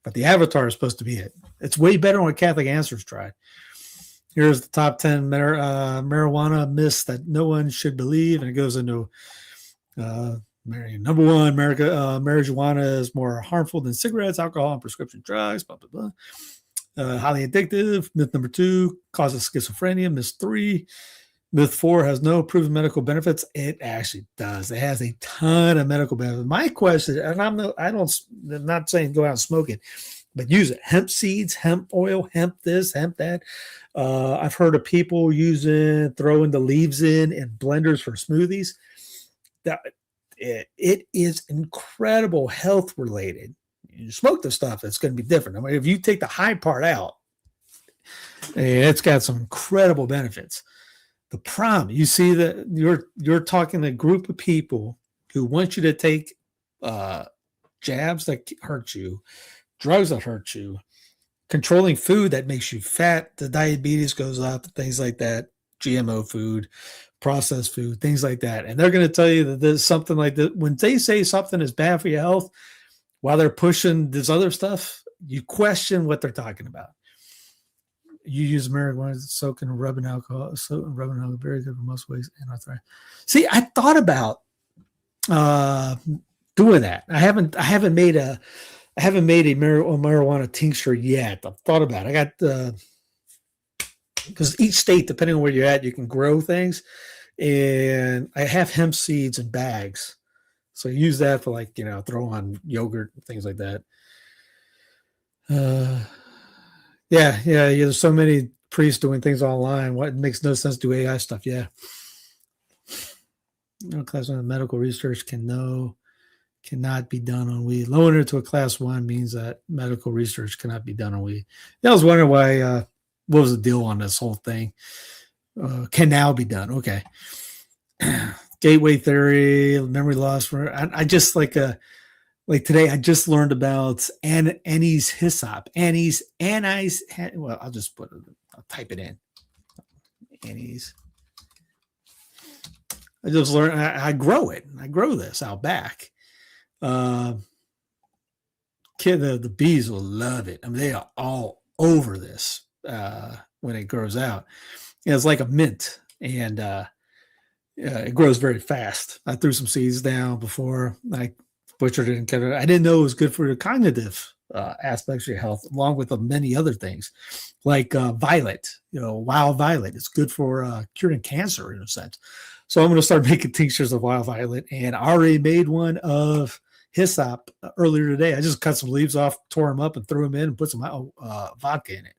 But the avatar is supposed to be it. It's way better when Catholic Answers tried. Here's the top 10 marijuana myths that no one should believe. And it goes into number one, marijuana is more harmful than cigarettes, alcohol, and prescription drugs, blah, blah, blah. Highly addictive. Myth number 2, causes schizophrenia. Myth 3, myth 4 has no proven medical benefits. It actually does. It has a ton of medical benefits. My question, and I'm not saying go out and smoke it, but use it. Hemp seeds, hemp oil, hemp this, hemp that. I've heard of people throwing the leaves in blenders for smoothies. It is incredible health related. You smoke the stuff, that's going to be different. I mean, if you take the high part out, it's got some incredible benefits. The problem, you see that you're talking to a group of people who want you to take jabs that hurt you, drugs that hurt you, controlling food that makes you fat, the diabetes goes up, things like that, GMO food, processed food, things like that. And they're going to tell you that there's something like that. When they say something is bad for your health, while they're pushing this other stuff, you question what they're talking about. You use marijuana, soaking, rubbing alcohol, very good for most ways and arthritis. See, I thought about doing that. I haven't made a marijuana tincture yet. I've thought about it. I got because each state, depending on where you're at, you can grow things. And I have hemp seeds in bags. So I use that for throw on yogurt, things like that. Yeah. There's so many priests doing things online. What makes no sense to do AI stuff. Yeah. No class 1 medical research cannot be done on weed. Lowering it to a class 1 means that medical research cannot be done on weed. I was wondering why, what was the deal on this whole thing? Can now be done. Okay. Gateway theory, memory loss. I just like today, I just learned about anise hyssop. Anise. Well, I'll type it in. Anise. I just learned, I grow it. I grow this out back. The bees will love it. I mean, they are all over this when it grows out. It's like a mint, and it grows very fast. I threw some seeds down before I butchered it and cut it. I didn't know it was good for the cognitive aspects of your health, along with many other things, like violet. Wild violet. It's good for curing cancer in a sense. So I'm going to start making tinctures of wild violet, and I already made one of hyssop earlier today. I just cut some leaves off, tore them up, and threw them in, and put some vodka in it.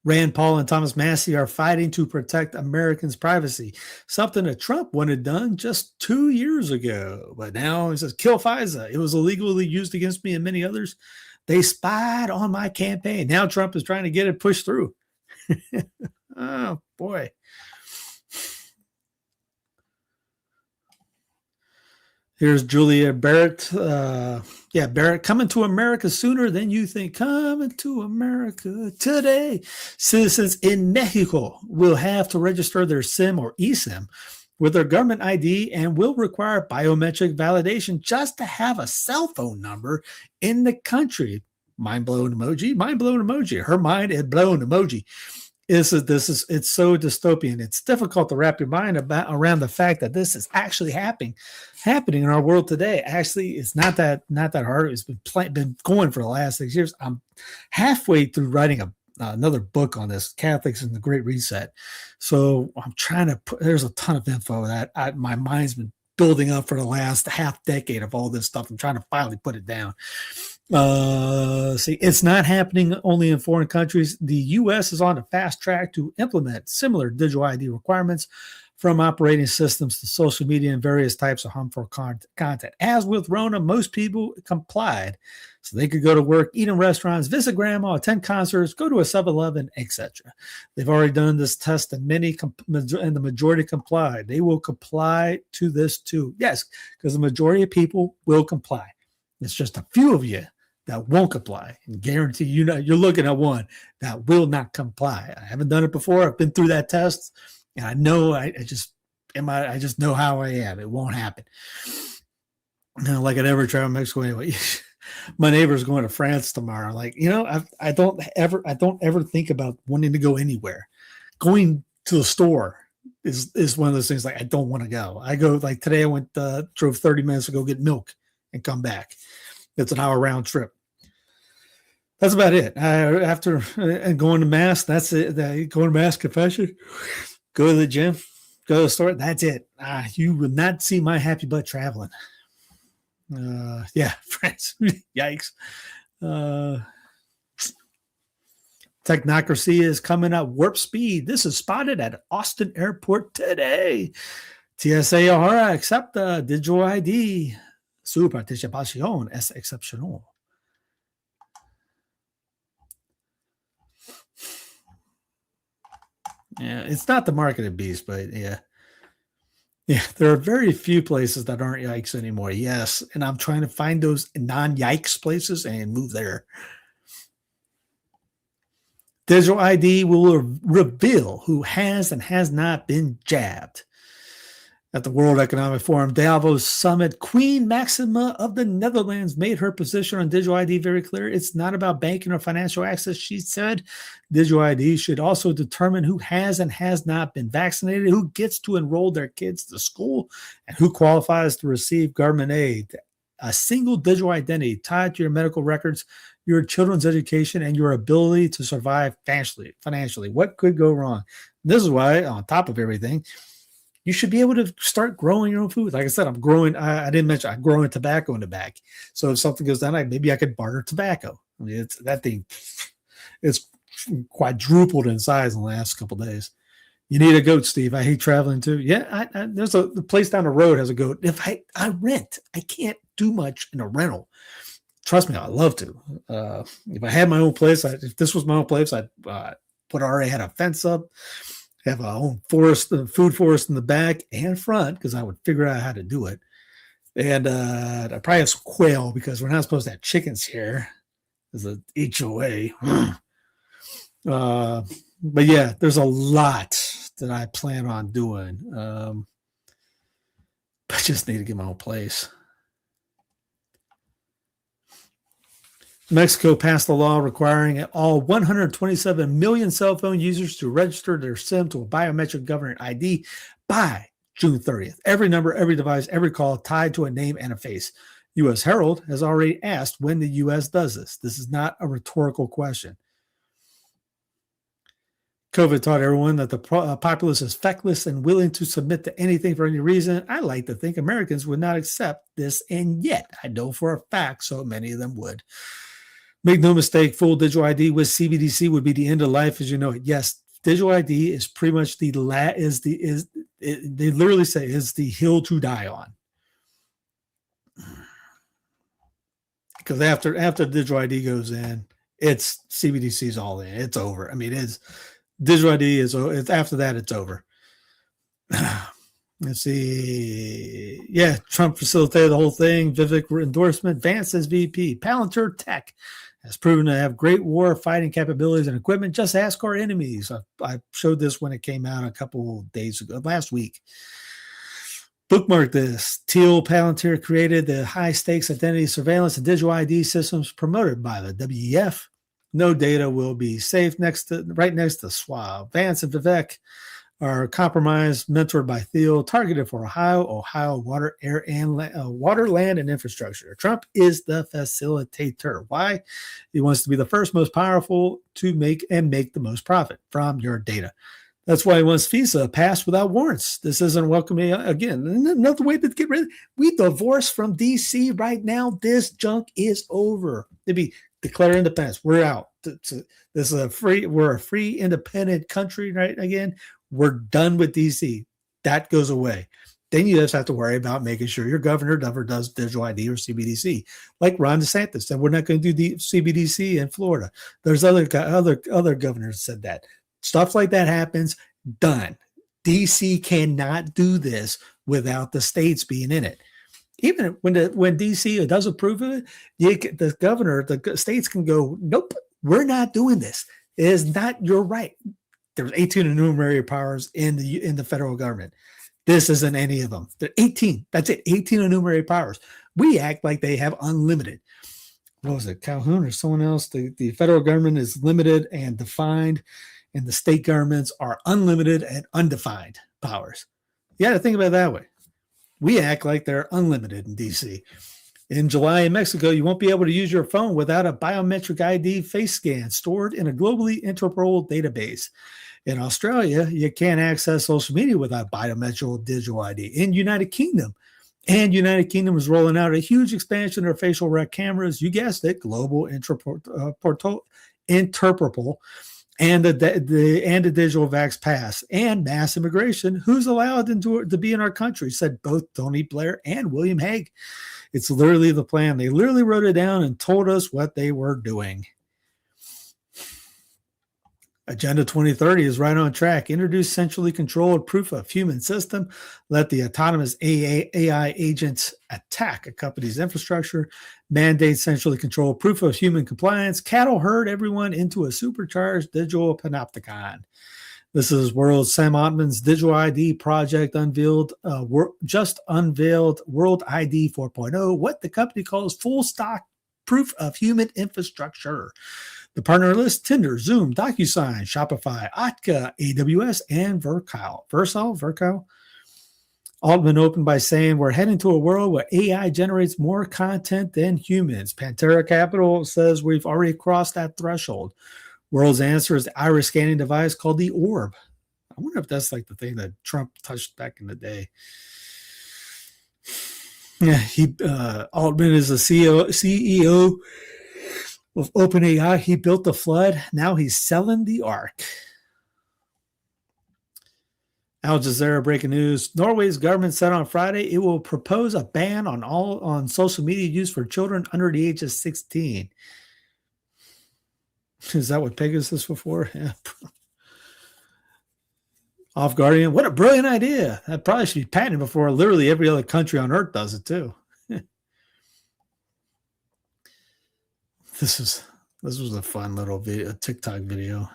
Rand Paul and Thomas Massie are fighting to protect Americans' privacy, something that Trump wanted done just 2 years ago. But now he says, kill FISA. It was illegally used against me and many others. They spied on my campaign. Now Trump is trying to get it pushed through. Oh, boy. Here's Julia Barrett. Barrett, coming to America sooner than you think. Coming to America today. Citizens in Mexico will have to register their SIM or eSIM with their government ID and will require biometric validation just to have a cell phone number in the country. Mind blown emoji. Mind blown emoji. Her mind is blown emoji. It's so dystopian. It's difficult to wrap your mind around the fact that this is actually happening in our world today. Actually, it's not that hard. It's been going for the last 6 years. I'm halfway through writing another book on this, Catholics and the Great Reset. So I'm trying to there's a ton of info that my mind's been building up for the last half decade of all this stuff. I'm trying to finally put it down. It's not happening only in foreign countries. The U.S. is on a fast track to implement similar digital ID requirements from operating systems to social media and various types of harmful content. As with Rona, most people complied. So they could go to work, eat in restaurants, visit grandma, attend concerts, go to a 7-Eleven, etc. They've already done this test and the majority complied. They will comply to this too. Yes, because the majority of people will comply. It's just a few of you that won't comply, and guarantee you're looking at one that will not comply. I haven't done it before. I've been through that test, and I know I just know how I am. It won't happen. Like I never travel to Mexico anyway. My neighbor's going to France tomorrow. Like, I don't ever think about wanting to go anywhere. Going to the store is one of those things. Like, I don't want to go. I go, like today I drove 30 minutes to go get milk and come back. It's an hour round trip. That's about it. After going to mass, that's it. Going to mass confession, go to the gym, go to the store. That's it. You will not see my happy butt traveling. Yeah, friends. Yikes. Technocracy is coming at warp speed. This is spotted at Austin Airport today. TSA ahora acepta digital ID. Su participación es excepcional. Yeah, it's not the mark of the beast, but yeah. Yeah, there are very few places that aren't yikes anymore. Yes, and I'm trying to find those non-yikes places and move there. Digital ID will reveal who has and has not been jabbed. At the World Economic Forum Davos Summit, Queen Maxima of the Netherlands made her position on digital ID very clear. It's not about banking or financial access, she said. Digital ID should also determine who has and has not been vaccinated, who gets to enroll their kids to school, and who qualifies to receive government aid. A single digital identity tied to your medical records, your children's education, and your ability to survive financially. What could go wrong? This is why, on top of everything, you should be able to start growing your own food. Like I said, I'm growing. I didn't mention I'm growing tobacco in the back. So if something goes down, maybe I could barter tobacco. I mean, it's quadrupled in size in the last couple of days. You need a goat, Steve. I hate traveling too. Yeah, there's the place down the road has a goat. If I rent, I can't do much in a rental. Trust me, I'd love to. If I had my own place, if this was my own place, I'd already had a fence up. Have our own food forest in the back and front, because I would figure out how to do it. And I probably have some quail, because we're not supposed to have chickens here. There's an HOA. But yeah, there's a lot that I plan on doing. I just need to get my own place. Mexico passed a law requiring all 127 million cell phone users to register their SIM to a biometric government ID by June 30th. Every number, every device, every call tied to a name and a face. U.S. Herald has already asked when the U.S. does this. This is not a rhetorical question. COVID taught everyone that the populace is feckless and willing to submit to anything for any reason. I like to think Americans would not accept this, and yet I know for a fact so many of them would. Make no mistake, full digital ID with CBDC would be the end of life as you know it. Yes, digital ID is pretty much they literally say is the hill to die on. Because after digital ID goes in, it's CBDC's all in. It's over. I mean, it's digital ID it's after that, it's over. Let's see. Yeah, Trump facilitated the whole thing. Vivek endorsement. Vance as VP. Palantir Tech has proven to have great war fighting capabilities and equipment. Just ask our enemies. I showed this when it came out a couple of days ago, last week. Bookmark this. Teal Palantir created the high-stakes identity surveillance and digital ID systems promoted by the WEF. No data will be safe right next to Schwab. Vance and Vivek are compromised, mentored by Thiel, targeted for Ohio water, air, and water, land, and infrastructure. Trump is the facilitator. Why? He wants to be the first, most powerful to make the most profit from your data. That's why he wants FISA passed without warrants. This isn't welcoming again. Another way to get rid of it. We divorce from DC right now. This junk is over. They'd be declare independence. We're out. We're a free, independent country, right? Again. We're done with DC. That goes away. Then you just have to worry about making sure your governor never does digital ID or CBDC. Like Ron DeSantis said, we're not going to do the CBDC in Florida. There's other governors said that. Stuff like that happens, done. DC cannot do this without the states being in it. Even when DC does approve of it, the governor, the states can go, nope, we're not doing this. It is not your right. There's 18 enumerated powers in the federal government. This isn't any of them. They're 18. That's it. 18 enumerated powers. We act like they have unlimited. What was it, Calhoun or someone else? The federal government is limited and defined, and the state governments are unlimited and undefined powers. You got to think about it that way. We act like they're unlimited in DC. In July in Mexico, you won't be able to use your phone without a biometric ID face scan stored in a globally interoperable database. In Australia, you can't access social media without biometric digital ID. In United Kingdom is rolling out a huge expansion of facial rec cameras. You guessed it, global interpretable, and the digital vax pass and mass immigration. Who's allowed to be in our country? Said both Tony Blair and William Hague. It's literally the plan. They literally wrote it down and told us what they were doing. Agenda 2030 is right on track. Introduce centrally controlled proof of human system. Let the autonomous AI agents attack a company's infrastructure. Mandate centrally controlled proof of human compliance. Cattle herd everyone into a supercharged digital panopticon. This is World Sam Altman's digital ID project unveiled World ID 4.0, what the company calls full stock proof of human infrastructure. The partner list: Tinder, Zoom, DocuSign, Shopify, Atka, AWS, and Vercel. Altman opened by saying, we're heading to a world where AI generates more content than humans. Pantera Capital says we've already crossed that threshold. World's answer is the iris scanning device called the Orb. I wonder if that's like the thing that Trump touched back in the day. Yeah, Altman is the CEO of OpenAI. He built the flood. Now he's selling the ark. Al Jazeera breaking news. Norway's government said on Friday it will propose a ban on social media use for children under the age of 16. Is that what Pegasus was for? Yeah. Off Guardian. What a brilliant idea. That probably should be patented before literally every other country on earth does it too. This was a fun little video, a TikTok video.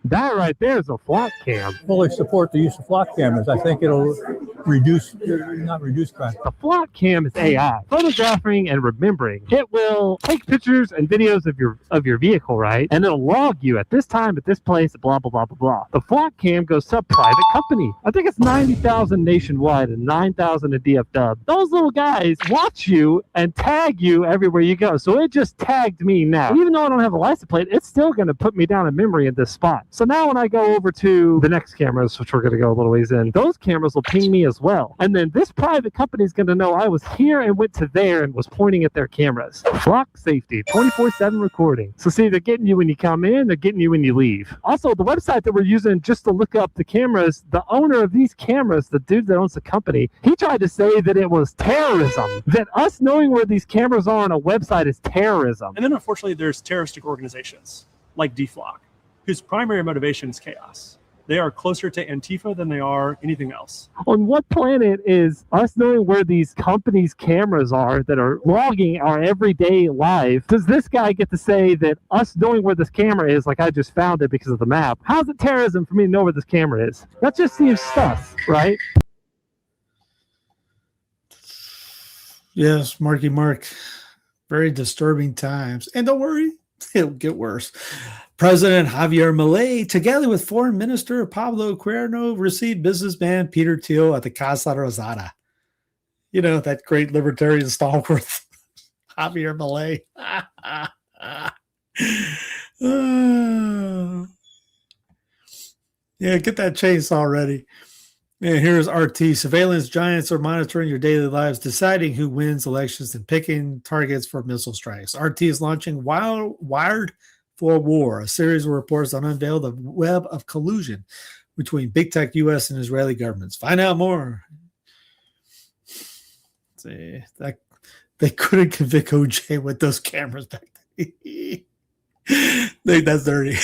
That right there is a flock cam. Fully support the use of flock cameras. I think it'll not reduce crime. A flock cam is AI, photographing and remembering. It will take pictures and videos of your vehicle, right? And it'll log you at this time, at this place, blah, blah, blah, blah, blah. The flock cam goes to a private company. I think it's 90,000 nationwide and 9,000 a DFW. Those little guys watch you and tag you everywhere you go. So it just tagged me now. Even though I don't have a license plate, it's still going to put me down in memory in this spot. So now when I go over to the next cameras, which we're going to go a little ways in, those cameras will ping me as well. And then this private company is going to know I was here and went to there and was pointing at their cameras. Flock safety, 24/7 recording. So see, they're getting you when you come in, they're getting you when you leave. Also, the website that we're using just to look up the cameras, the owner of these cameras, the dude that owns the company, he tried to say that it was terrorism, that us knowing where these cameras are on a website is terrorism. And then unfortunately, there's terroristic organizations like DFLOC, whose primary motivation is chaos. They are closer to Antifa than they are anything else. On what planet is us knowing where these companies' cameras are that are logging our everyday life? Does this guy get to say that us knowing where this camera is, like I just found it because of the map, how's it terrorism for me to know where this camera is? That just seems sus, right? Yes, Marky Mark. Very disturbing times. And don't worry, it'll get worse. President Javier Milei, together with Foreign Minister Pablo Cuerno, received businessman Peter Thiel at the Casa Rosada. You know, that great libertarian stalwart, Javier Milei. Yeah, get that chainsaw ready. And here's RT. Surveillance giants are monitoring your daily lives, deciding who wins elections and picking targets for missile strikes. RT is launching Wired for War, a series of reports that unveil the web of collusion between big tech U.S. and Israeli governments. Find out more. See, that they couldn't convict OJ with those cameras back then. That's dirty.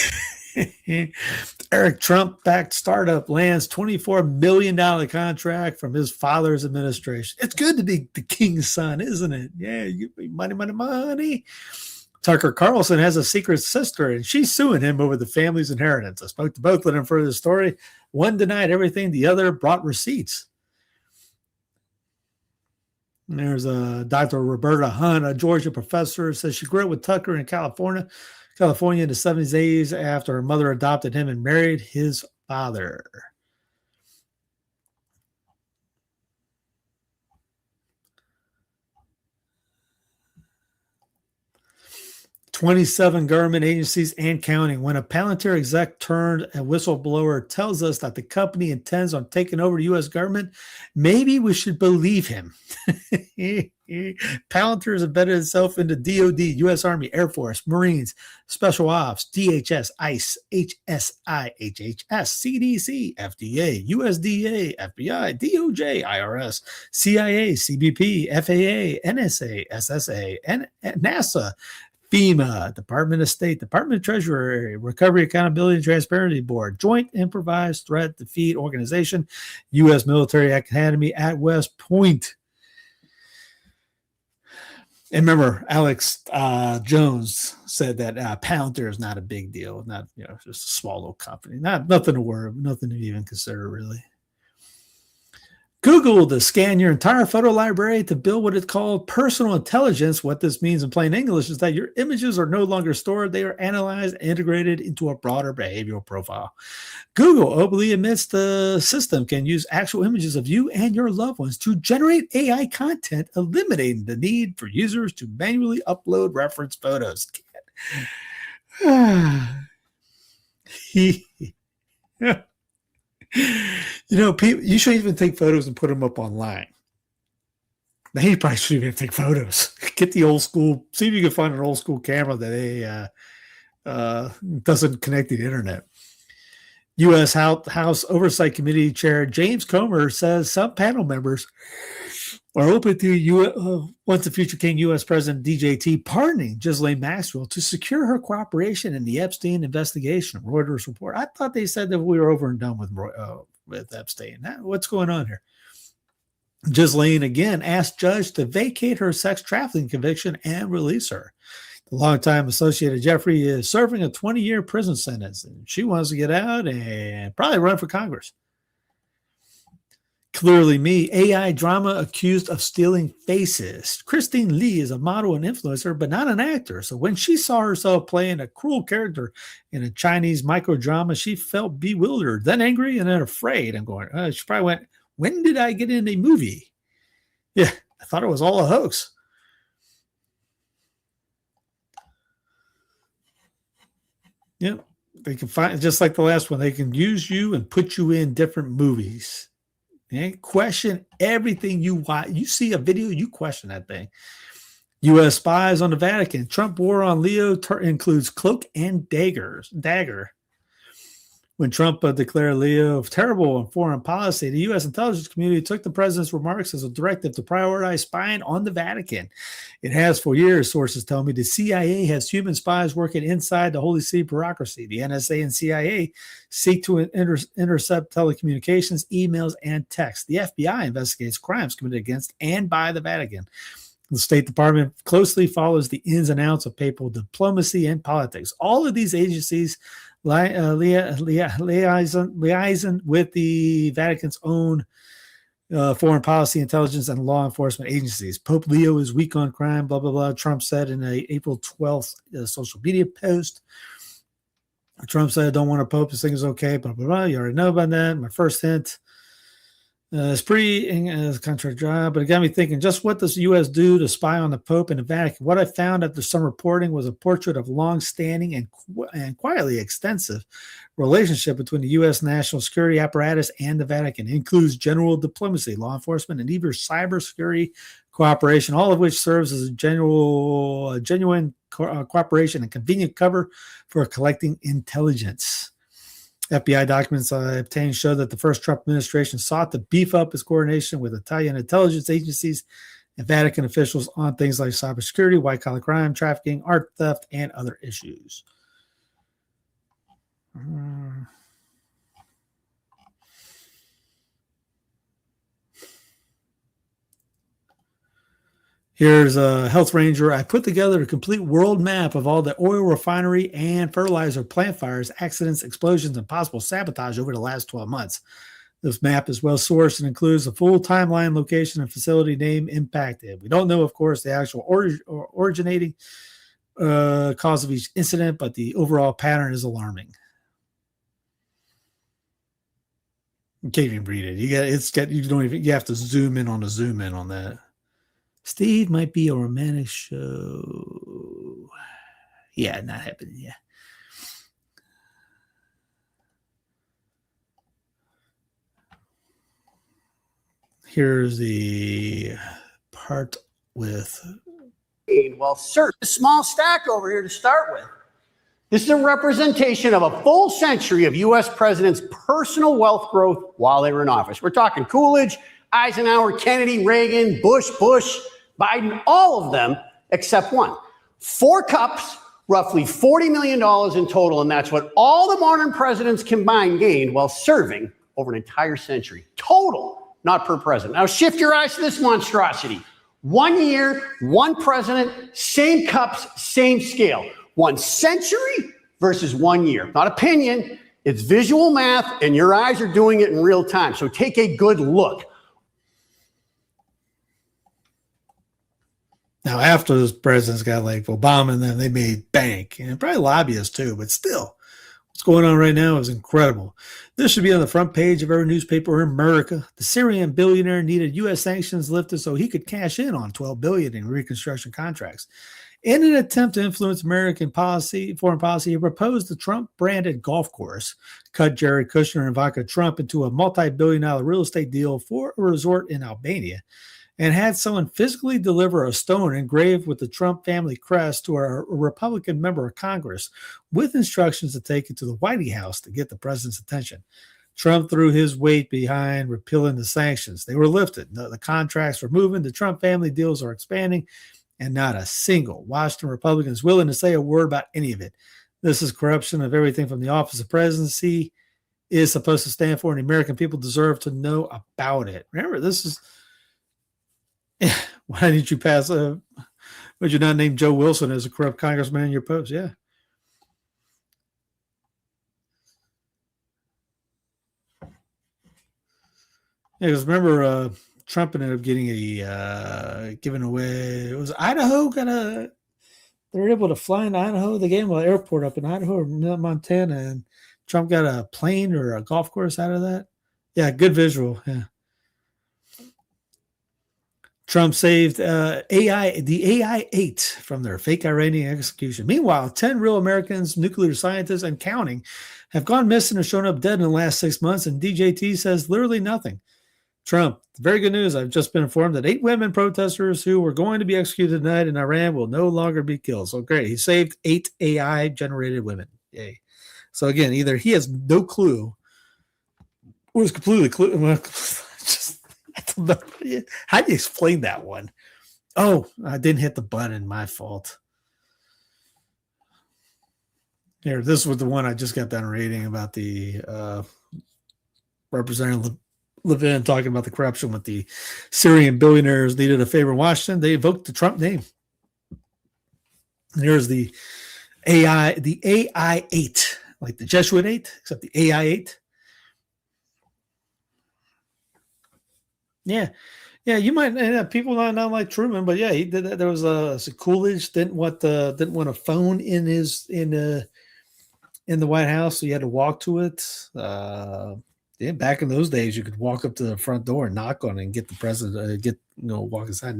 Eric Trump-backed startup lands $24 million contract from his father's administration. It's good to be the king's son, isn't it? Yeah, you money, money, money. Tucker Carlson has a secret sister, and she's suing him over the family's inheritance. I spoke to both of them for the story. One denied everything. The other brought receipts. And there's Dr. Roberta Hunt, a Georgia professor, says she grew up with Tucker in California in the 70s after her mother adopted him and married his father. "27 government agencies and counting. When a Palantir exec turned a whistleblower tells us that the company intends on taking over the U.S. government, maybe we should believe him." Palantir has embedded itself into DOD, U.S. Army, Air Force, Marines, Special Ops, DHS, ICE, HSI, HHS, CDC, FDA, USDA, FBI, DOJ, IRS, CIA, CBP, FAA, NSA, SSA, and NASA, FEMA, Department of State, Department of Treasury, Recovery, Accountability, and Transparency Board, Joint Improvised Threat Defeat Organization, U.S. Military Academy at West Point. And remember, Alex Jones said that Palantir is not a big deal, not just a small little company, nothing to worry, nothing to even consider really. Google to scan your entire photo library to build what is called personal intelligence. What this means in plain English is that your images are no longer stored. They are analyzed and integrated into a broader behavioral profile. Google openly admits the system can use actual images of you and your loved ones to generate AI content, eliminating the need for users to manually upload reference photos. People, you shouldn't even take photos and put them up online. Now, you probably shouldn't even take photos. Get the old school, see if you can find an old school camera that doesn't connect to the internet. U.S. House Oversight Committee Chair James Comer says some panel members are open to once the future King U.S. President DJT pardoning Ghislaine Maxwell to secure her cooperation in the Epstein investigation. Reuters report. I thought they said that we were over and done with Epstein. What's going on here? Ghislaine again asked judge to vacate her sex trafficking conviction and release her. The longtime associate of Jeffrey is serving a 20-year prison sentence, and she wants to get out and probably run for Congress. Clearly Me, AI drama accused of stealing faces. Christine Lee is a model and influencer, but not an actor. So when she saw herself playing a cruel character in a Chinese microdrama, she felt bewildered, then angry, and then afraid. I'm going, she probably went, when did I get in a movie? Yeah, I thought it was all a hoax. Yep, they can find, just like the last one, they can use you and put you in different movies. Okay? Question everything you watch. You see a video, you question that thing. U.S. spies on the Vatican. Trump war on Leo includes cloak and dagger. When Trump declared Leo terrible in foreign policy, the U.S. intelligence community took the president's remarks as a directive to prioritize spying on the Vatican. It has for years, sources tell me. The CIA has human spies working inside the Holy See bureaucracy. The NSA and CIA seek to intercept telecommunications, emails, and texts. The FBI investigates crimes committed against and by the Vatican. The State Department closely follows the ins and outs of papal diplomacy and politics. All of these agencies liaison with the Vatican's own foreign policy, intelligence, and law enforcement agencies. Pope Leo is weak on crime, blah, blah, blah. Trump said in a April 12th social media post. Trump said, I don't want a pope. This thing is okay, blah, blah, blah. You already know about that. My first hint. It's pretty contract job, but it got me thinking, just what does the U.S. do to spy on the Pope and the Vatican? What I found after some reporting was a portrait of long-standing and quietly extensive relationship between the U.S. national security apparatus and the Vatican. It includes general diplomacy, law enforcement, and even cybersecurity cooperation, all of which serves as a genuine cooperation and convenient cover for collecting intelligence. FBI documents I obtained show that the first Trump administration sought to beef up its coordination with Italian intelligence agencies and Vatican officials on things like cybersecurity, white-collar crime, trafficking, art theft, and other issues. Here's a Health Ranger. I put together a complete world map of all the oil refinery and fertilizer plant fires, accidents, explosions, and possible sabotage over the last 12 months. This map is well sourced and includes a full timeline, location, and facility name impacted. We don't know, of course, the actual originating cause of each incident, but the overall pattern is alarming. You can't even read it. You have to zoom in on that. Steve might be a romantic show. Yeah, not happening. Yeah. Here's the part with. Well, sir, a small stack over here to start with. This is a representation of a full century of U.S. presidents' personal wealth growth while they were in office. We're talking Coolidge, Eisenhower, Kennedy, Reagan, Bush, Biden, all of them except one. 4 cups, roughly $40 million in total, and that's what all the modern presidents combined gained while serving over an entire century. Total, not per president. Now shift your eyes to this monstrosity. 1 year, 1 president, same cups, same scale. 1 century versus 1 year. Not opinion, it's visual math, and your eyes are doing it in real time. So take a good look. Now, after those presidents got like Obama and them, they made bank, and probably lobbyists too, but still, what's going on right now is incredible. This should be on the front page of every newspaper in America. The Syrian billionaire needed U.S. sanctions lifted so he could cash in on $12 billion in reconstruction contracts. In an attempt to influence American foreign policy, he proposed the Trump-branded golf course, cut Jared Kushner and Ivanka Trump into a multi-billion-dollar real estate deal for a resort in Albania, and had someone physically deliver a stone engraved with the Trump family crest to a Republican member of Congress with instructions to take it to the White House to get the president's attention. Trump threw his weight behind repealing the sanctions. They were lifted. The contracts were moving. The Trump family deals are expanding, and not a single Washington Republican is willing to say a word about any of it. This is corruption of everything from the office of presidency is supposed to stand for, and the American people deserve to know about it. Remember, this is... Why didn't you pass would you not name Joe Wilson as a corrupt congressman in your post? Yeah. Yeah, because remember, Trump ended up getting giving away. It was Idaho they were able to fly into Idaho. They gave him an airport up in Idaho or Montana, and Trump got a plane or a golf course out of that. Yeah, good visual. Yeah. Trump saved the AI-8 from their fake Iranian execution. Meanwhile, 10 real Americans, nuclear scientists, and counting have gone missing or shown up dead in the last 6 months, and DJT says literally nothing. Trump, very good news. I've just been informed that 8 women protesters who were going to be executed tonight in Iran will no longer be killed. So great. He saved 8 AI-generated women. Yay. So again, either he has no clue or is completely clueless. How do you explain that one? Oh, I didn't hit the button. My fault. Here, this was the one I just got done reading about the Representative Levin talking about the corruption with the Syrian billionaires needed a favor in Washington. They invoked the Trump name. And here's the AI-8, like the Jesuit 8, except the AI-8. Yeah, you might people not like Truman, but yeah, he did that. There was Coolidge didn't want a phone in the White House, so you had to walk to it. Yeah, back in those days, you could walk up to the front door and knock on it and get the president walk inside.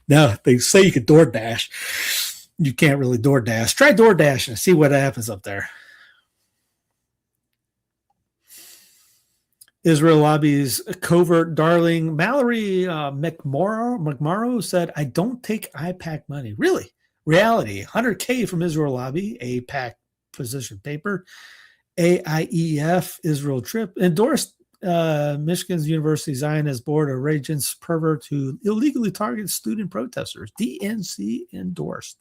Now they say you could DoorDash. You can't really DoorDash. Try DoorDash and see what happens up there. Israel lobby's covert darling Mallory McMorrow said, I don't take IPAC money. Really? Reality. 100K from Israel lobby, AIPAC position paper. AIEF Israel trip endorsed Michigan's University Zionist Board of Regents pervert who illegally target student protesters. DNC endorsed.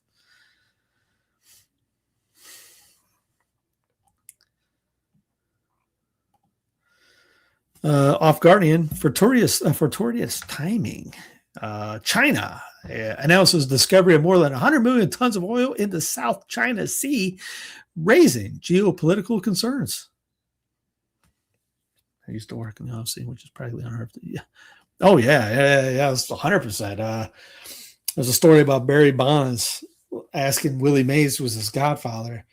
Off Guardian, fortuitous timing. China announces discovery of more than 100 million tons of oil in the South China Sea, raising geopolitical concerns. I used to work in the off sea, which is probably unheard of. Yeah. Oh yeah, it's 100%. There's a story about Barry Bonds asking Willie Mays, was his godfather,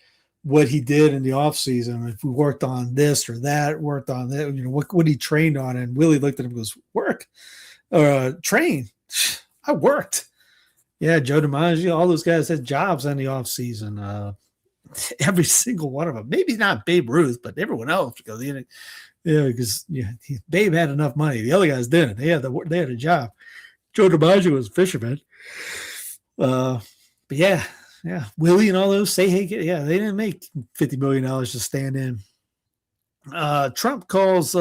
what he did in the off season. If we worked on this or that, worked on that, what he trained on. And Willie looked at him and goes, work, train. I worked. Yeah, Joe DiMaggio, all those guys had jobs in the off season. Every single one of them. Maybe not Babe Ruth, but everyone else, because Babe had enough money. The other guys didn't. They had a job. Joe DiMaggio was a fisherman. But yeah, Willie and all those say, hey, yeah, they didn't make $50 million to stand in. Trump calls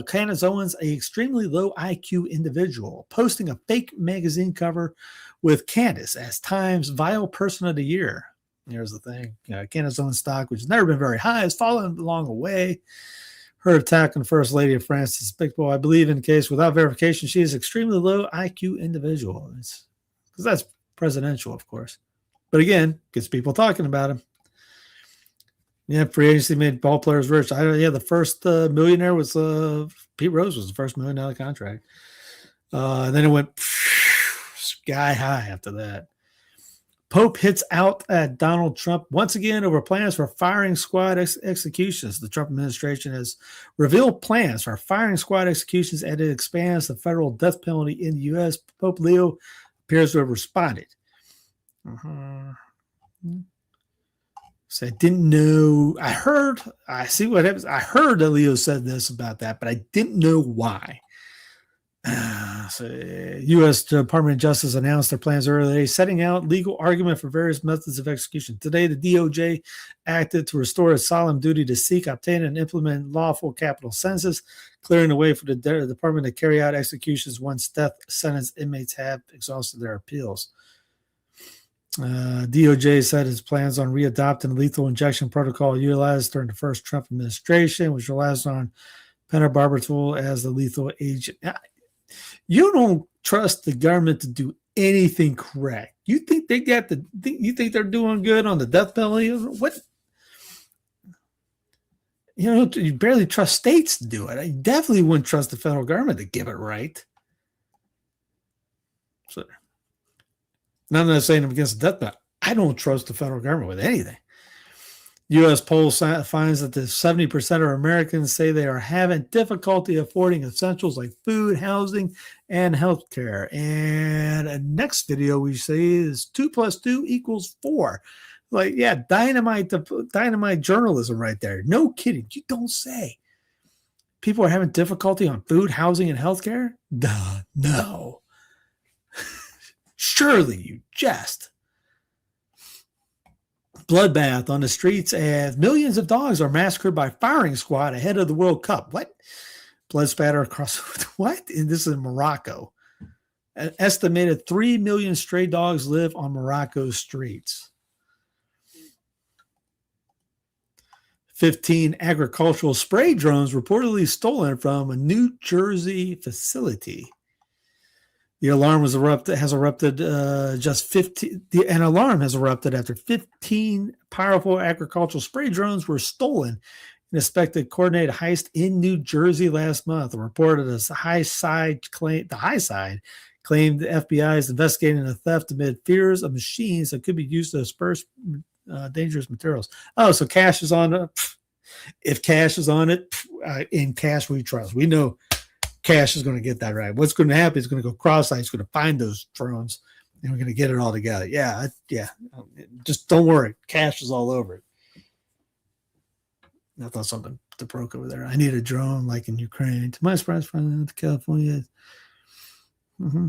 Candace Owens a extremely low IQ individual, posting a fake magazine cover with Candace as Time's Vile Person of the Year. Here's the thing. Candace Owens stock, which has never been very high, has fallen along the way. Her attack on the First Lady of France is despicable. I believe in case without verification, she is extremely low IQ individual. Because that's presidential, of course. But again, gets people talking about him. Yeah, free agency made ball players rich. The first millionaire was Pete Rose was the first $1 million contract. And then it went sky high after that. Pope hits out at Donald Trump once again over plans for firing squad executions. The Trump administration has revealed plans for firing squad executions, and it expands the federal death penalty in the U.S. Pope Leo appears to have responded. So I didn't know. I see what happens. I heard that Leo said this about that, but I didn't know why. So U.S. Department of Justice announced their plans earlier today, setting out legal argument for various methods of execution. Today, the DOJ acted to restore its solemn duty to seek, obtain, and implement lawful capital sentences, clearing the way for the department to carry out executions once death sentence inmates have exhausted their appeals. DOJ said its plans on readopting the lethal injection protocol utilized during the first Trump administration, which relies on pentobarbital as the lethal agent. You don't trust the government to do anything correct. You think they got you think they're doing good on the death penalty? What? You barely trust states to do it. I definitely wouldn't trust the federal government to give it right. So, I'm not saying I'm against the death penalty. I don't trust the federal government with anything. U.S. poll finds that the 70% of Americans say they are having difficulty affording essentials like food, housing, and health care. And the next video we see is 2 + 2 = 4. Like, yeah, dynamite journalism right there. No kidding. You don't say. People are having difficulty on food, housing, and health care? Duh, no. Surely you jest. Bloodbath on the streets as millions of dogs are massacred by firing squad ahead of the World Cup. What? Blood spatter across what? And this is in Morocco. An estimated 3 million stray dogs live on Morocco's streets. 15 agricultural spray drones reportedly stolen from a New Jersey facility. The alarm has erupted an alarm has erupted after 15 powerful agricultural spray drones were stolen in a suspected coordinated heist in New Jersey last month. A report of the high side claimed the FBI is investigating the theft amid fears of machines that could be used to disperse dangerous materials. Oh, so cash is on it. If cash is on it, in cash we trust. We know Cash is going to get that right. What's going to happen is going to go cross-eyed. He's going to find those drones, and we're going to get it all together. Yeah. Just don't worry. Cash is all over it. I thought something broke over there. I need a drone like in Ukraine. To my surprise, from California. Mm-hmm.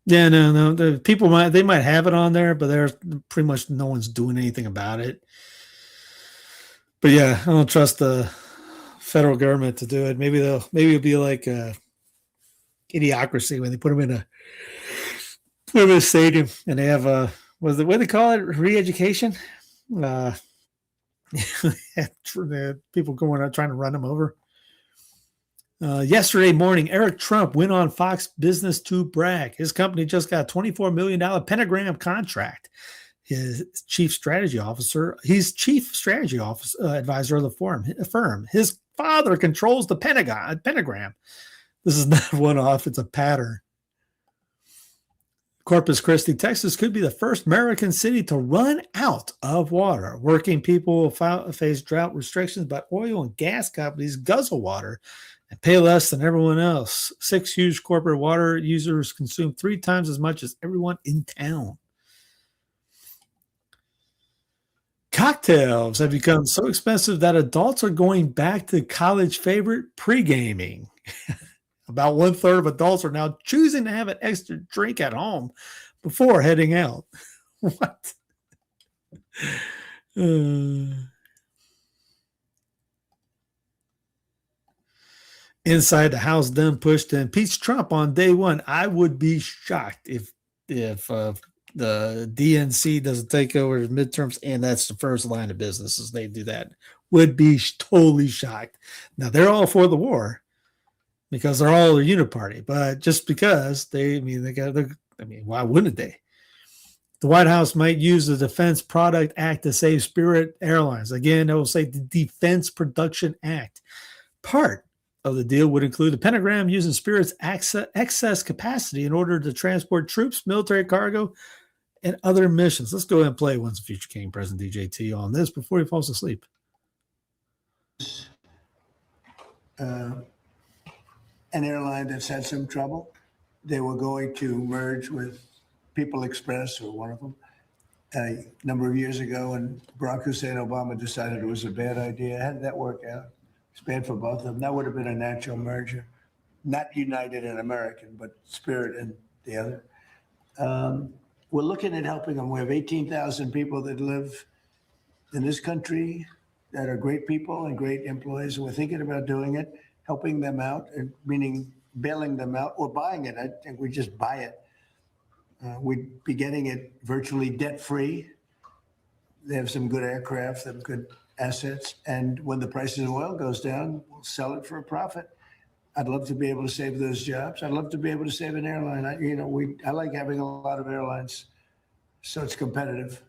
Yeah, no. The people might have it on there, but there's pretty much no one's doing anything about it. But yeah, I don't trust the federal government to do it. Maybe it'll be like Idiocracy when they put them in a stadium and they have what do they call it? Re-education. People going out trying to run them over. Yesterday morning, Eric Trump went on Fox Business to brag. His company just got a $24 million pentagram contract. He's chief strategy officer advisor of the firm. His father controls the pentagram. This is not one-off, it's a pattern. Corpus Christi, Texas could be the first American city to run out of water. Working people will face drought restrictions, but oil and gas companies guzzle water and pay less than everyone else. 6 huge corporate water users consume 3 times as much as everyone in town. Cocktails have become so expensive that adults are going back to college favorite pre-gaming. About 1/3 of adults are now choosing to have an extra drink at home before heading out. What? Inside the House then pushed to impeach Trump on day one. I would be shocked if the DNC doesn't take over the midterms, and that's the first line of business as they do that. Would be totally shocked. Now they're all for the war because they're all a uniparty, but just because why wouldn't they? The White House might use the Defense Product Act to save Spirit Airlines. Again, it will say the Defense Production Act. Part of the deal would include the pentagram using Spirit's excess capacity in order to transport troops, military cargo, and other missions. Let's go ahead and play Once a Future King, President DJT, on this before he falls asleep. An airline that's had some trouble. They were going to merge with People Express, or one of them, a number of years ago, and Barack Hussein Obama decided it was a bad idea. How did that work out? It's bad for both of them. That would have been a natural merger, not United and American, but Spirit and the other. We're looking at helping them. We have 18,000 people that live in this country that are great people and great employees, and we're thinking about doing it, helping them out, and meaning bailing them out or buying it. I think we just buy it. We'd be getting it virtually debt-free. They have some good aircraft, some good assets, and when the price of oil goes down, we'll sell it for a profit. I'd love to be able to save those jobs. I'd love to be able to save an airline. I like having a lot of airlines, so it's competitive.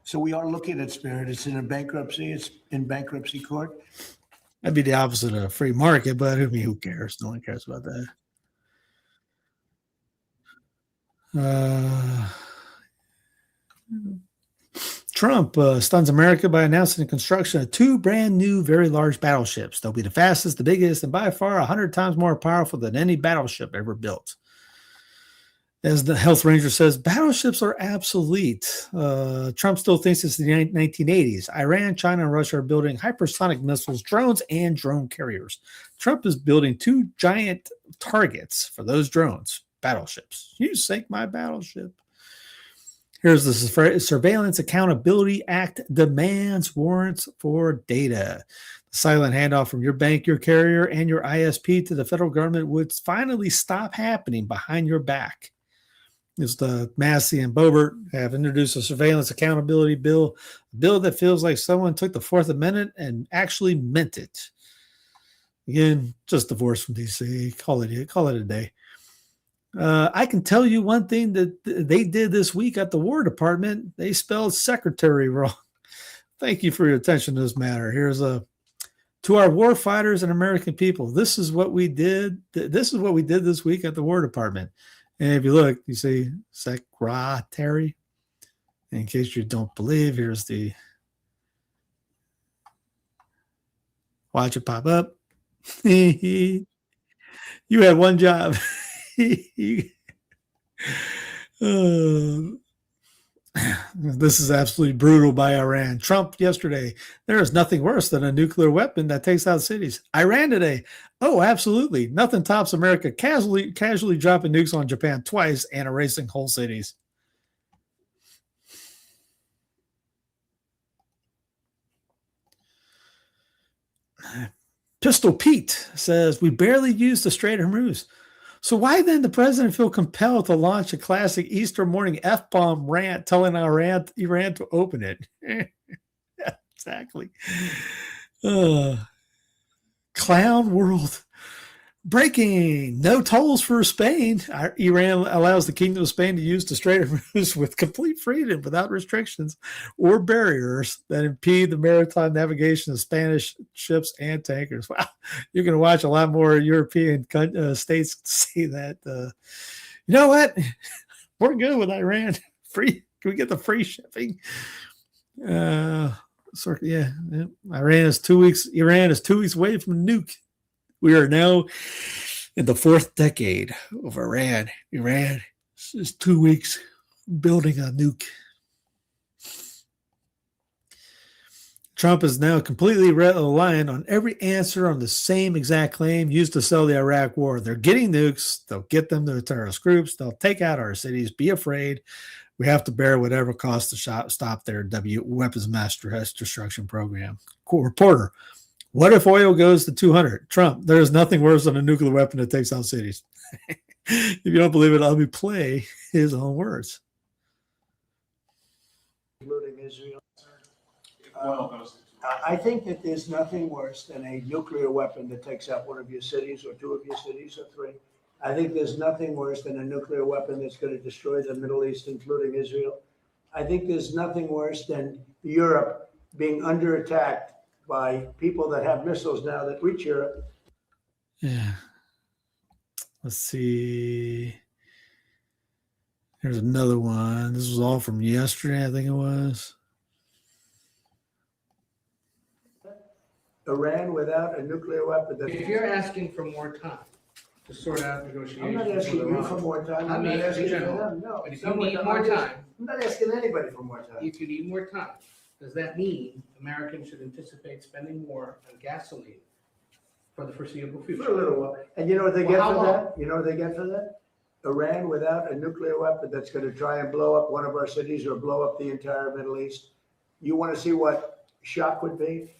So we are looking at Spirit. It's in a bankruptcy. It's in bankruptcy court. That'd be the opposite of a free market, but who cares? No one cares about that. Trump stuns America by announcing the construction of 2 brand new, very large battleships. They'll be the fastest, the biggest, and by far 100 times more powerful than any battleship ever built. As the Health Ranger says, battleships are obsolete. Trump still thinks it's the 1980s. Iran, China, and Russia are building hypersonic missiles, drones, and drone carriers. Trump is building 2 giant targets for those drones, battleships. You sink my battleship. Here's the Surveillance Accountability Act demands warrants for data. The silent handoff from your bank, your carrier, and your ISP to the federal government would finally stop happening behind your back. Is the Massey and Boebert have introduced a surveillance accountability bill, a bill that feels like someone took the 4th Amendment and actually meant it. Again, just divorced from DC. Call it a day. I can tell you one thing that they did this week at the War Department. They spelled secretary wrong. Thank you for your attention to this matter. Here's to our war fighters and American people. This is what we did. This is what we did this week at the War Department. And if you look, you see secretary. In case you don't believe, here's the watch it pop up. You had one job. This is absolutely brutal by Iran. Trump yesterday, there is nothing worse than a nuclear weapon that takes out cities. Iran today, oh, absolutely. Nothing tops America casually dropping nukes on Japan twice and erasing whole cities. Pistol Pete says, we barely used the Strait of Hormuz. So why then the president feel compelled to launch a classic Easter morning F-bomb rant telling Iran to open it? Yeah, exactly. Clown world. Breaking, no tolls for Spain. Iran allows the Kingdom of Spain to use the Strait of Hormuz with complete freedom without restrictions or barriers that impede the maritime navigation of Spanish ships and tankers. Wow, you're going to watch a lot more European states say that. You know what? We're good with Iran. Free. Can we get the free shipping? Iran is 2 weeks. Iran is 2 weeks away from a nuke. We are now in the fourth decade of Iran. Iran is 2 weeks building a nuke. Trump is now completely reliant on every answer on the same exact claim used to sell the Iraq war. They're getting nukes. They'll get them to the terrorist groups. They'll take out our cities. Be afraid. We have to bear whatever costs to stop their weapons of mass destruction program. Cool. Reporter. What if oil goes to 200? Trump, there is nothing worse than a nuclear weapon that takes out cities. If you don't believe it, let me play his own words. Including Israel. I think that there's nothing worse than a nuclear weapon that takes out one of your cities or two of your cities or three. I think there's nothing worse than a nuclear weapon that's going to destroy the Middle East, including Israel. I think there's nothing worse than Europe being under attack by people that have missiles now that reach Europe. Yeah. Let's see. Here's another one. This was all from yesterday, I think it was. Iran without a nuclear weapon. If you're asking for more time to sort out negotiations, I'm not asking you for more time. I'm not asking general. them. No, but if you need more time, I'm not asking anybody for more time. if you need more time, does that mean Americans should anticipate spending more on gasoline for the foreseeable future? For a little while. And you know what they get how for long? that? You know what they get for that? Iran without a nuclear weapon that's going to try and blow up one of our cities or blow up the entire Middle East. You want to see what shock would be?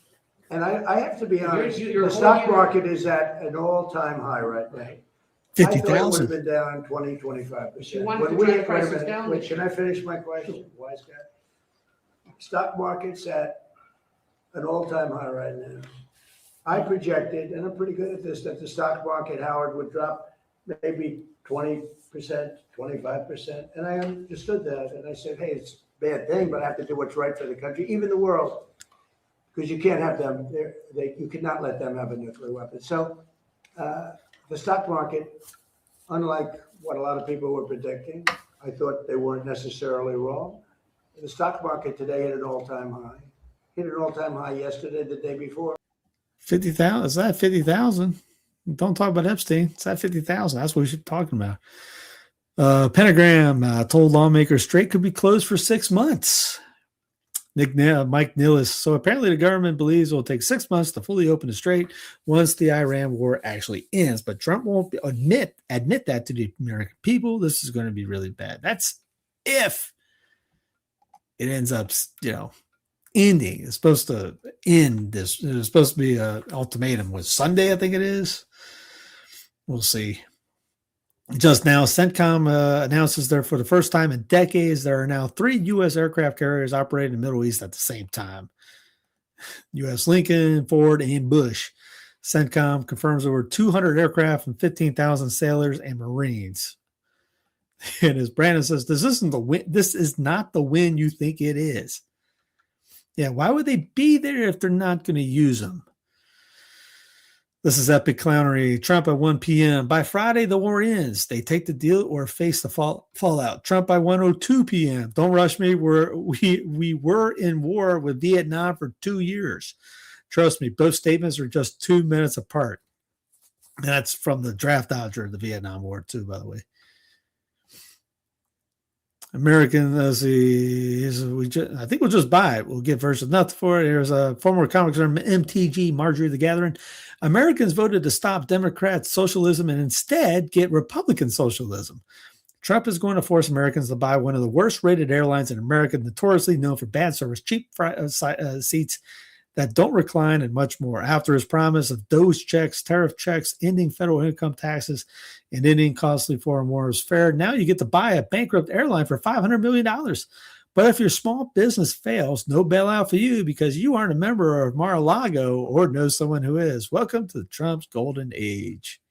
And I have to be honest, the stock market is at an all-time high right now. 50,000. I thought it would have been down 20, 25%. You wanted When to we drive prices down wait, this can year. I finish my question, wise guy? Stock market's at an all-time high right now. I projected, and I'm pretty good at this, that the stock market, Howard, would drop maybe 20%, 25%. And I understood that. And I said, hey, it's a bad thing, but I have to do what's right for the country, even the world. Because you can't have them, you cannot let them have a nuclear weapon. So the stock market, unlike what a lot of people were predicting, I thought they weren't necessarily wrong. The stock market today hit an all-time high. Hit an all-time high yesterday, the day before. 50,000. Is that 50,000? Don't talk about Epstein. It's at 50,000. That's what we should be talking about. Pentagram told lawmakers Strait could be closed for 6 months. Mike Nillis. So apparently the government believes it will take 6 months to fully open the Strait once the Iran war actually ends. But Trump won't admit that to the American people. This is going to be really bad. That's if it ends up, ending. It's supposed to end this. It's supposed to be an ultimatum. Was Sunday, I think it is. We'll see. Just now, CENTCOM announces there for the first time in decades, there are now 3 U.S. aircraft carriers operating in the Middle East at the same time. U.S. Lincoln, Ford, and Bush. CENTCOM confirms over 200 aircraft and 15,000 sailors and Marines. And as Brandon says, this is not the win you think it is. Yeah, why would they be there if they're not going to use them? This is epic clownery. Trump at 1 p.m. By Friday, the war ends. They take the deal or face the fallout. Trump by 1:02 p.m. Don't rush me. We were in war with Vietnam for 2 years. Trust me, both statements are just 2 minutes apart. And that's from the draft dodger of the Vietnam War, too, by the way. American, I think we'll just buy it. We'll get versus nothing for it. Here's a former comic from MTG, Marjorie the Gathering. Americans voted to stop Democrat socialism and instead get Republican socialism. Trump is going to force Americans to buy one of the worst rated airlines in America, notoriously known for bad service, cheap seats that don't recline, and much more. After his promise of those checks, tariff checks, ending federal income taxes, and ending costly foreign wars fare, now you get to buy a bankrupt airline for $500 million. But if your small business fails, no bailout for you because you aren't a member of Mar-a-Lago or know someone who is. Welcome to Trump's golden age.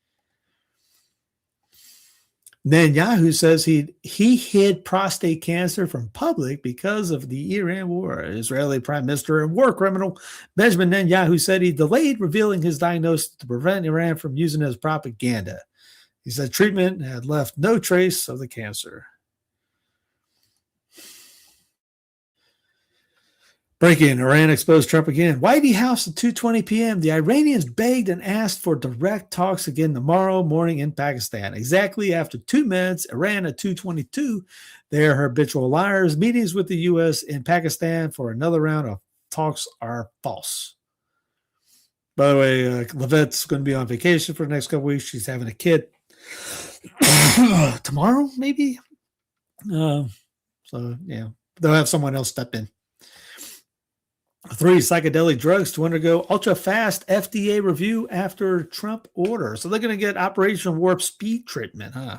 Netanyahu says he hid prostate cancer from public because of the Iran war. Israeli Prime Minister and war criminal Benjamin Netanyahu said he delayed revealing his diagnosis to prevent Iran from using it as propaganda. He said treatment had left no trace of the cancer. Breaking, Iran exposed Trump again. White House at 2:20 p.m. The Iranians begged and asked for direct talks again tomorrow morning in Pakistan. Exactly after 2 minutes, Iran at 2:22. They are habitual liars. Meetings with the U.S. in Pakistan for another round of talks are false. By the way, Levette's going to be on vacation for the next couple weeks. She's having a kid tomorrow, maybe. So, yeah, they'll have someone else step in. 3 psychedelic drugs to undergo ultra-fast FDA review after Trump order. So they're going to get Operation Warp Speed treatment, huh?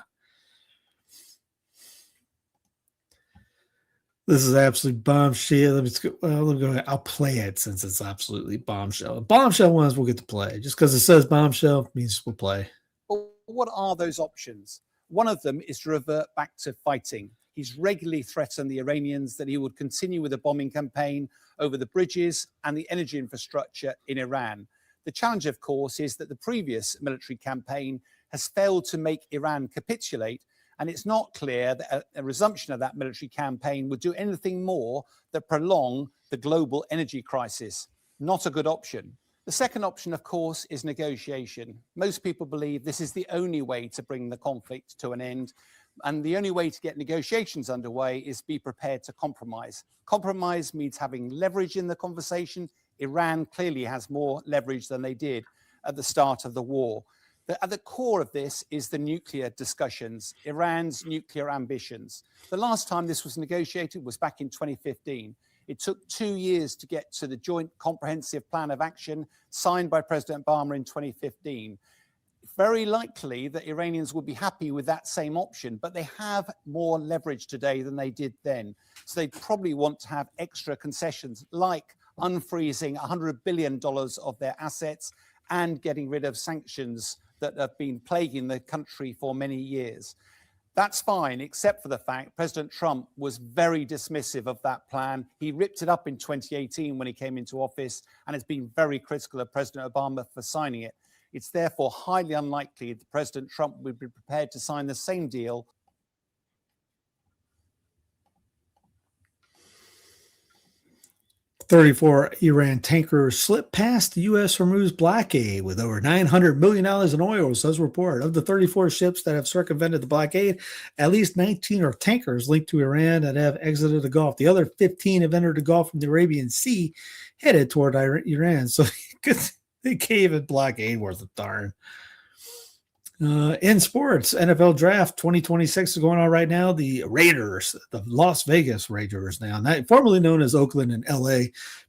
This is absolutely bombshell. Let me go ahead. I'll play it since it's absolutely bombshell. Bombshell ones we'll get to play. Just because it says bombshell means we'll play. Well, what are those options? One of them is to revert back to fighting. He's regularly threatened the Iranians that he would continue with a bombing campaign over the bridges and the energy infrastructure in Iran. The challenge, of course, is that the previous military campaign has failed to make Iran capitulate, and it's not clear that a resumption of that military campaign would do anything more than prolong the global energy crisis. Not a good option. The second option, of course, is negotiation. Most people believe this is the only way to bring the conflict to an end. And the only way to get negotiations underway is be prepared to compromise. Compromise means having leverage in the conversation. Iran clearly has more leverage than they did at the start of the war. At the core of this is the nuclear discussions, Iran's nuclear ambitions. The last time this was negotiated was back in 2015. It took 2 years to get to the Joint Comprehensive Plan of Action signed by President Obama in 2015. Very likely that Iranians would be happy with that same option, but they have more leverage today than they did then. So they probably want to have extra concessions like unfreezing $100 billion of their assets and getting rid of sanctions that have been plaguing the country for many years. That's fine, except for the fact President Trump was very dismissive of that plan. He ripped it up in 2018 when he came into office and has been very critical of President Obama for signing it. It's therefore highly unlikely that President Trump would be prepared to sign the same deal. $34 Iran tankers slipped past the U.S. Hormuz blockade with over $900 million in oil, says report. Of the 34 ships that have circumvented the blockade, at least 19 are tankers linked to Iran that have exited the Gulf. The other 15 have entered the Gulf from the Arabian Sea, headed toward Iran. So they can't even blockade worth a darn. In sports, NFL Draft 2026 is going on right now. The Raiders, the Las Vegas Raiders now, formerly known as Oakland and LA,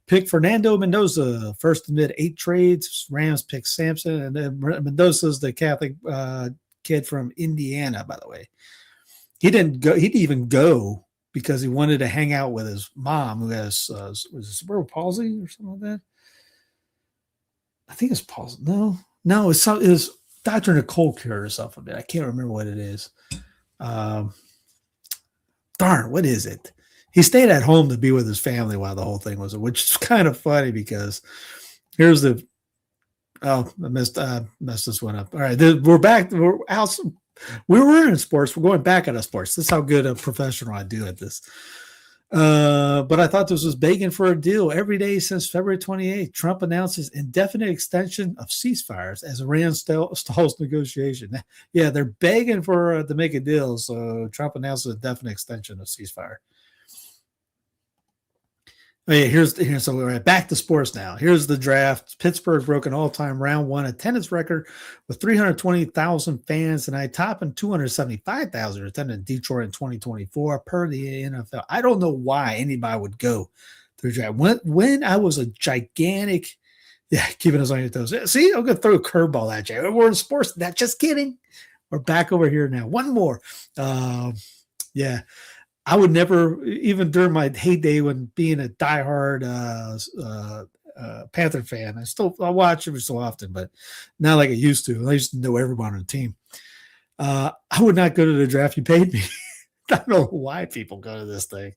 picked Fernando Mendoza, first amid 8 trades. Rams picked Sampson, and then Mendoza's the Catholic kid from Indiana, by the way. He didn't even go because he wanted to hang out with his mom, who has was it cerebral palsy or something like that. I think it's palsy. No, it's Dr. Nicole cured herself a bit. I can't remember what it is. Darn, what is it? He stayed at home to be with his family while the whole thing was, which is kind of funny because here's the. Oh, I messed this one up. All right, we're back. We were in sports. We're going back into sports. This is how good a professional I do at this. But I thought this was begging for a deal. Every day since February 28th, Trump announces indefinite extension of ceasefires as Iran stalls negotiation. Yeah, they're begging for to make a deal. So Trump announces indefinite extension of ceasefire. Oh yeah, so we're back to sports now. Here's the draft. Pittsburgh broke an all-time round 1 attendance record with 320,000 fans tonight, topping 275,000 attended Detroit in 2024 per the NFL. I don't know why anybody would go to the draft. When I was a gigantic, keeping us on your toes. See, I'm going to throw a curveball at you. We're in sports. Just kidding. We're back over here now. One more. I would never, even during my heyday when being a diehard Panther fan, I watch every so often, but not like I used to. I used to know everyone on the team. I would not go to the draft. You paid me. I don't know why people go to this thing.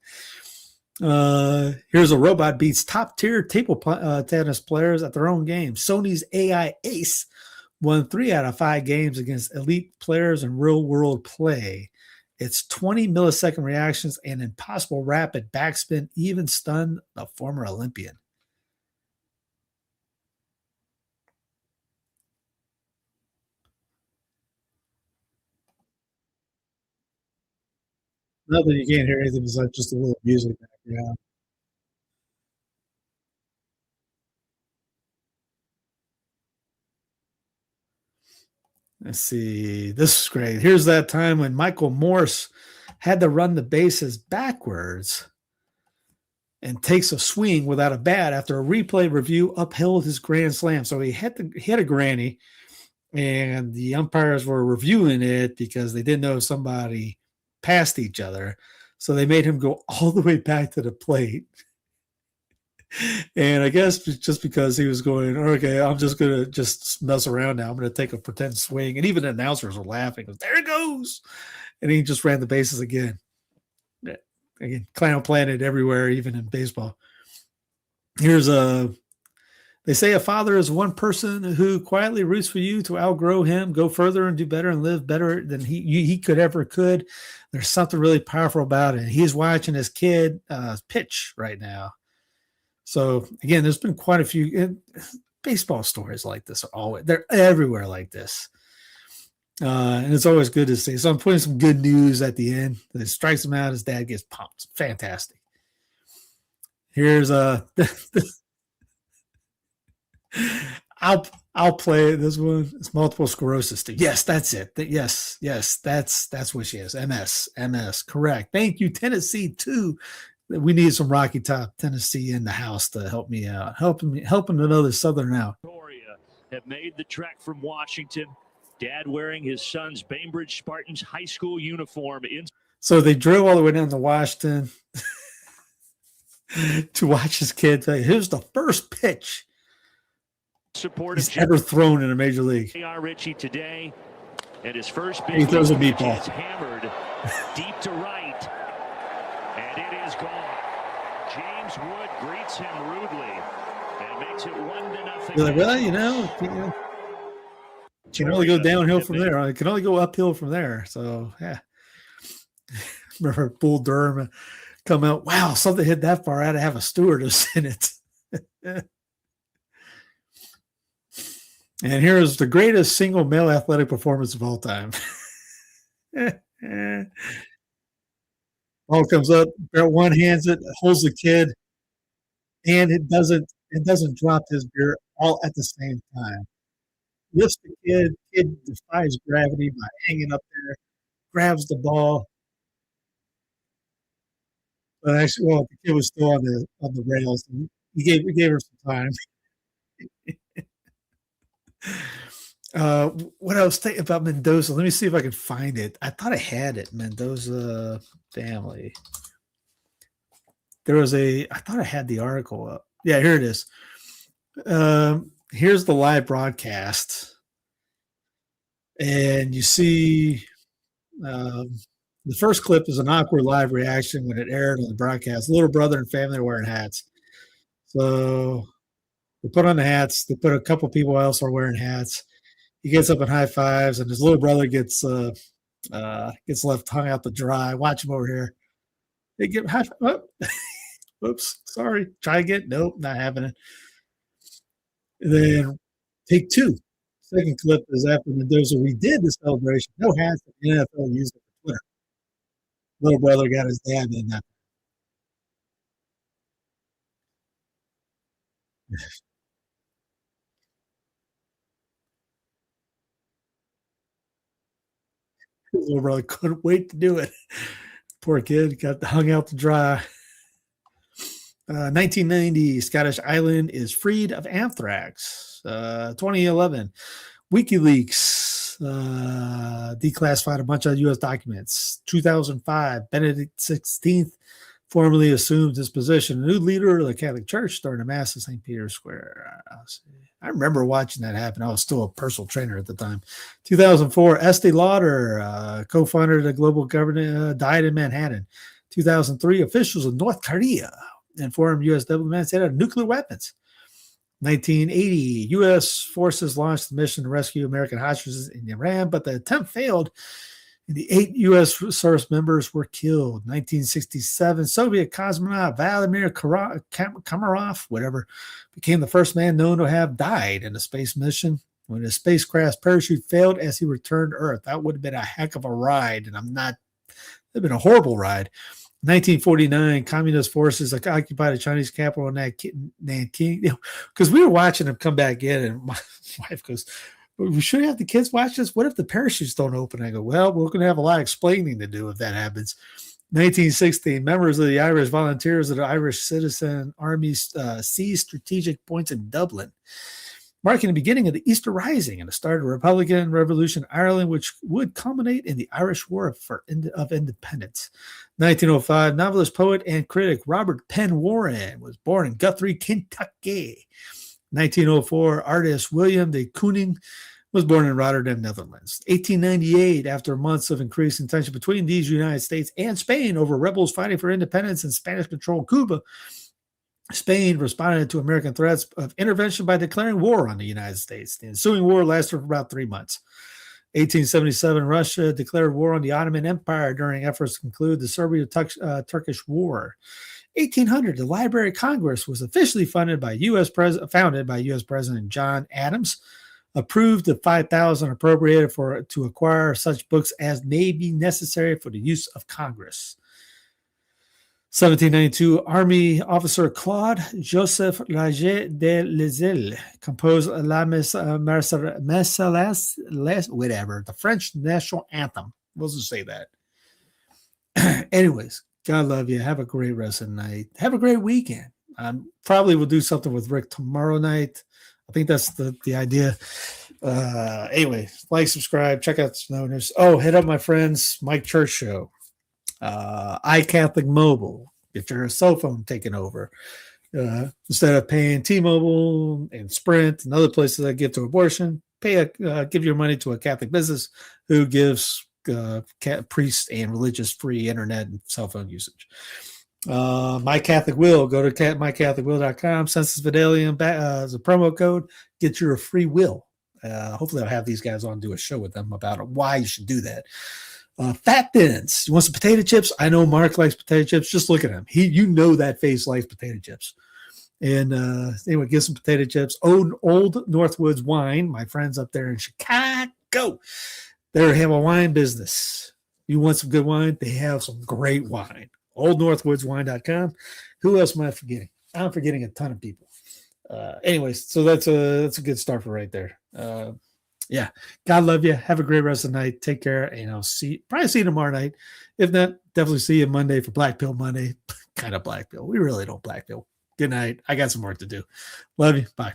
Here's a robot beats top tier table tennis players at their own game. Sony's AI Ace won 3 out of 5 games against elite players in real world play. Its 20 millisecond reactions and impossible rapid backspin even stunned a former Olympian. Nothing, you can't hear anything besides just a little music background. Let's see. This is great. Here's that time when Michael Morse had to run the bases backwards and takes a swing without a bat after a replay review upheld his grand slam. So he hit a granny, and the umpires were reviewing it because they didn't know if somebody passed each other. So they made him go all the way back to the plate. And I guess just because he was going, okay, I'm just going to just mess around now. I'm going to take a pretend swing. And even the announcers were laughing. There it goes. And he just ran the bases again. Again, Clown Planet everywhere, even in baseball. Here's they say a father is one person who quietly roots for you to outgrow him, go further and do better and live better than he could ever could. There's something really powerful about it. He's watching his kid pitch right now. So again, there's been quite a few baseball stories like this. They're everywhere like this. And it's always good to see. So I'm putting some good news at the end. It strikes him out. His dad gets pumped. Fantastic. Here's I'll play this one. It's multiple sclerosis. Yes, that's it. Yes, that's what she is. MS. Correct. Thank you, Tennessee too. We need some Rocky Top Tennessee in the house to help me out, helping another Southern out. Victoria have made the trek from Washington. Dad wearing his son's Bainbridge Spartans high school uniform. So they drove all the way down to Washington to watch his kid play. Here's the first pitch he's ever thrown in a major league. J.R. Ritchie today, and his first big he throws a pitch meatball. is hammered deep to right, and it is gone. James Wood greets him rudely and makes it 1-0. You're like, well, you can only go downhill from there. I can only go uphill from there. So yeah. Remember Bull Durham come out, wow, something hit that far. I had to have a stewardess in it. And here is the greatest single male athletic performance of all time. Ball comes up, one hands it, holds the kid, and it doesn't drop his beer all at the same time. Lifts the kid defies gravity by hanging up there, grabs the ball. But actually, well, the kid was still on the rails. And he gave her some time. What I was thinking about Mendoza, let me see if I can find it. I thought I had it, Mendoza family. I thought I had the article up. Yeah, here it is. Here's the live broadcast. And you see the first clip is an awkward live reaction when it aired on the broadcast. Little brother and family are wearing hats. So they put on the hats. They put a couple people else are wearing hats. He gets up and high fives, and his little brother gets left hung out to dry. Watch him over here. They get high five. Oh. Oops, sorry. Try again. Nope, not happening. And then take 2. Second clip is after Mendoza redid the celebration. No hats. The NFL used it for Twitter. Little brother got his dad in that. His little brother couldn't wait to do it. Poor kid got hung out to dry. 1990, Scottish Island is freed of anthrax. 2011, WikiLeaks declassified a bunch of U.S. documents. 2005, Benedict XVI formally assumed his position. A new leader of the Catholic Church started a mass at St. Peter's Square. I remember watching that happen. I was still a personal trainer at the time. 2004, Estee Lauder, co-founder of the global government, died in Manhattan. 2003, officials of North Korea informed U.S. diplomats they had nuclear weapons. 1980, U.S. forces launched the mission to rescue American hostages in Iran, but the attempt failed. The 8 U.S. service members were killed. 1967, Soviet cosmonaut Vladimir Komarov, whatever, became the first man known to have died in a space mission when his spacecraft's parachute failed as he returned to Earth. That would have been a heck of a ride, and it would have been a horrible ride. 1949, communist forces occupied the Chinese capital in Nanking. Because we were watching them come back in, and my wife goes, "We should have the kids watch this. What if the parachutes don't open?" I go, "Well, we're going to have a lot of explaining to do if that happens." 1916, members of the Irish Volunteers of the Irish Citizen Army seized strategic points in Dublin, marking the beginning of the Easter Rising and the start of the Republican Revolution in Ireland, which would culminate in the Irish War of Independence. 1905, novelist, poet, and critic Robert Penn Warren was born in Guthrie, Kentucky. 1904, artist William de Kooning was born in Rotterdam, Netherlands. 1898, after months of increasing tension between these United States and Spain over rebels fighting for independence in Spanish-controlled Cuba, Spain responded to American threats of intervention by declaring war on the United States. The ensuing war lasted for about 3 months. 1877, Russia declared war on the Ottoman Empire during efforts to conclude the Serbio-Turkish War. 1800, the Library of Congress was officially founded by U.S. President John Adams, approved the $5,000 appropriated to acquire such books as may be necessary for the use of Congress. 1792, Army officer Claude Joseph Laget de Lisle composed La Marseillaise, whatever, the French national anthem. We'll just say that. Anyways, God love you. Have a great rest of the night. Have a great weekend. Probably will do something with Rick tomorrow night. I think that's the idea. Anyway, like, subscribe, check out Snow News. Oh, hit up my friends Mike Church Show. iCatholic Mobile, get your cell phone taken over. Instead of paying T-Mobile and Sprint and other places that give to abortion, give your money to a Catholic business who gives priests and religious free internet and cell phone usage. My Catholic Will, go to mycatholicwill.com, Census Fidelium as a promo code, get your free will. Hopefully I'll have these guys on, do a show with them about why you should do that. Fat Thins, you want some potato chips? I know Mark likes potato chips. Just look at him. That face likes potato chips. And anyway, get some potato chips. Old Northwoods Wine, my friends up there in Chicago, they have a wine business. You want some good wine? They have some great wine. OldNorthwoodsWine.com. Who else am I forgetting? I'm forgetting a ton of people. Anyways, so that's a good start for right there. Yeah, God love you. Have a great rest of the night. Take care, and I'll probably see you tomorrow night. If not, definitely see you Monday for Black Pill Monday. Kind of Black Pill. We really don't Black Pill. Good night. I got some work to do. Love you. Bye.